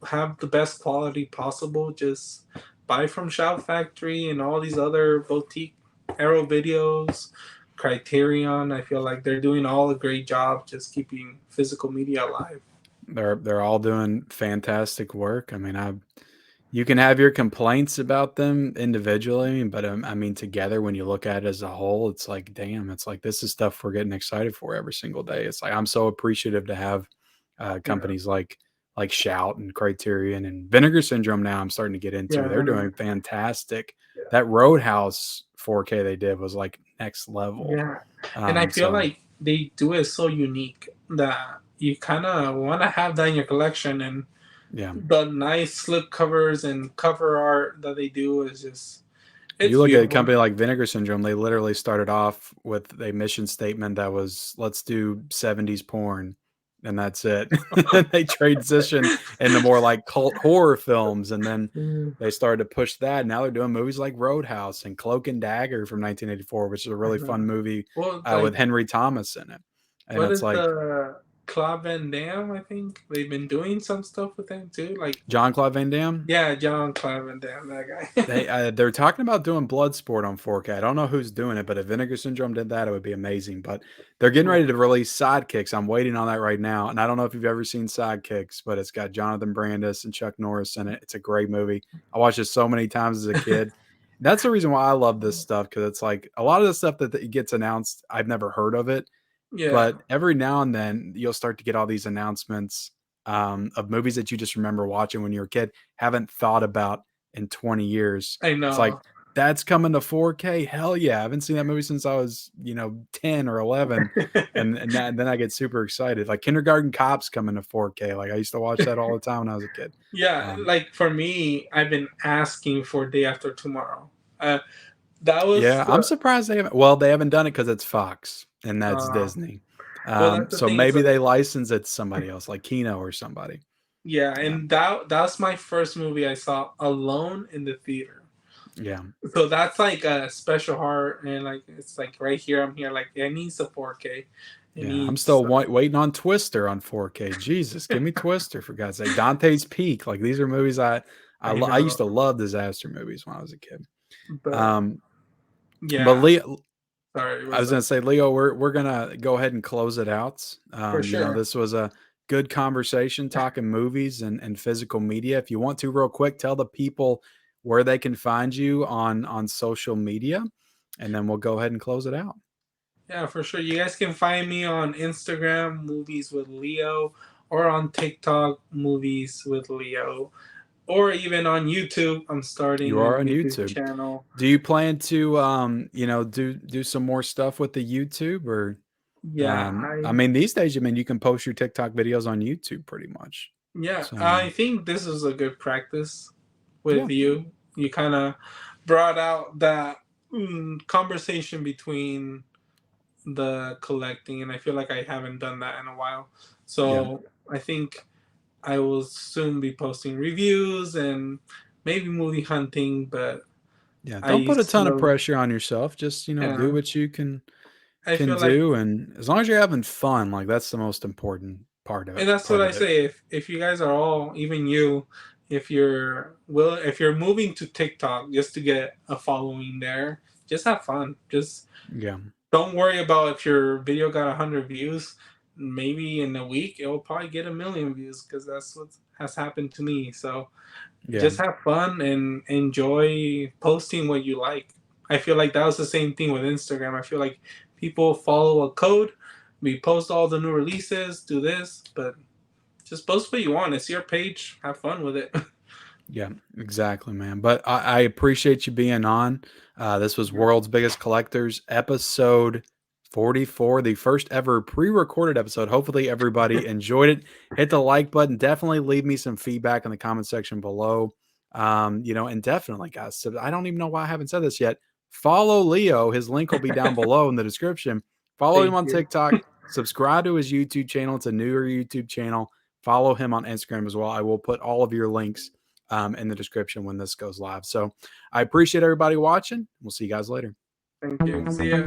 have the best quality possible, just buy from Shout Factory and all these other boutique Arrow Videos, Criterion. I feel like they're doing all a great job just keeping physical media alive. They're all doing fantastic work. I mean, you can have your complaints about them individually, but I mean, together when you look at it as a whole, it's like, damn, it's like this is stuff we're getting excited for every single day. It's like I'm so appreciative to have Yeah, companies like Shout and Criterion and Vinegar Syndrome. Now I'm starting to get into. yeah, They're doing fantastic. That Roadhouse 4K they did was like next level. yeah. And I feel So like they do it so unique that you kind of want to have that in your collection. And yeah. the nice slip covers and cover art that they do is just, You it's look at a beautiful. company like Vinegar Syndrome, they literally started off with a mission statement that was, let's do 70s porn, and that's it. And they transitioned into more like cult horror films, and then Mm, they started to push that. Now they're doing movies like Roadhouse and Cloak and Dagger from 1984, which is a I really fun know. movie Well, with like, Henry Thomas in it. And what it's is like the Claude Van Damme? I think they've been doing some stuff with him too. Like, John Claude Van Damme. yeah, John Claude Van Damme, that guy. They're talking about doing Bloodsport on 4K. I don't know who's doing it, but if Vinegar Syndrome did that, it would be amazing. But they're getting Yeah, ready to release Sidekicks. I'm waiting on that right now, and I don't know if you've ever seen Sidekicks, but it's got Jonathan Brandis and Chuck Norris in it. It's a great movie. I watched it so many times as a kid. That's the reason why I love this stuff because it's like a lot of the stuff that gets announced, I've never heard of it, yeah, but every now and then you'll start to get all these announcements of movies that you just remember watching when you were a kid, haven't thought about in 20 years. I It's like, know. that's coming to 4K. Hell yeah. I haven't seen that movie since I was, 10 or 11. And then I get super excited. Like Kindergarten Cops coming to 4K. Like I used to watch that all the time when I was a kid. Yeah, Um, like for me, I've been asking for Day After Tomorrow. Uh, that was yeah, I'm surprised they haven't done it because it's Fox and that's uh, Disney. well, that's the So thing. maybe So they license it to somebody else, like Kino or somebody. yeah, Yeah. and that's my first movie I saw alone in the theater. Yeah. So that's like a special heart, and like it's like right here. I'm here. Like it needs a 4K. It Yeah, I'm needs. still waiting on Twister on 4K. Jesus, give me Twister for God's sake. Dante's Peak, like these are movies I I used know, to love disaster movies when I was a kid. but Um, but yeah. Leo, Sorry, I what's was gonna up? say, Leo, we're gonna go ahead and close it out. For sure. This was a good conversation talking movies and physical media. If you want to, real quick, tell the people where they can find you on social media, and then we'll go ahead and close it out. Yeah, for sure. You guys can find me on Instagram, Movies with Leo, or on TikTok, Movies with Leo, or even on YouTube. I'm You starting a are on YouTube YouTube. channel. Do you plan to do some more stuff with the YouTube or Yeah, I I mean these days, you can post your TikTok videos on YouTube pretty much. yeah, So I think this is a good practice yeah, with you. You kind of brought out that conversation between the collecting, and I feel like I haven't done that in a while. yeah. So I think I will soon be posting reviews and maybe movie hunting, but Yeah, I don't put a used to ton of love. pressure on yourself. Just, do Yeah, what you can I can feel like, do, and as long as you're having fun, like that's the most important part of it. and that's what I say. If you guys are all, even you, if you're moving to TikTok just to get a following there, just have fun. Just Yeah, don't worry about if your video got 100 views. Maybe in a week it will probably get 1 million views because that's what has happened to me. So yeah, just have fun and enjoy posting what you like. I feel like that was the same thing with Instagram. I feel like people follow a code. We post all the new releases, do this, but just post what you want. It's your page. Have fun with it. yeah, exactly, man. But I appreciate you being on. This was World's Biggest Collectors, episode 44, the first ever pre-recorded episode. Hopefully everybody enjoyed it. Hit the like button. Definitely leave me some feedback in the comment section below. And definitely, guys, so I don't even know why I haven't said this yet. Follow Leo. His link will be down below in the description. Follow him Thank on you. TikTok. Subscribe to his YouTube channel. It's a newer YouTube channel. Follow him on Instagram as well. I will put all of your links in the description when this goes live. So I appreciate everybody watching. We'll see you guys later. Thank you. See ya.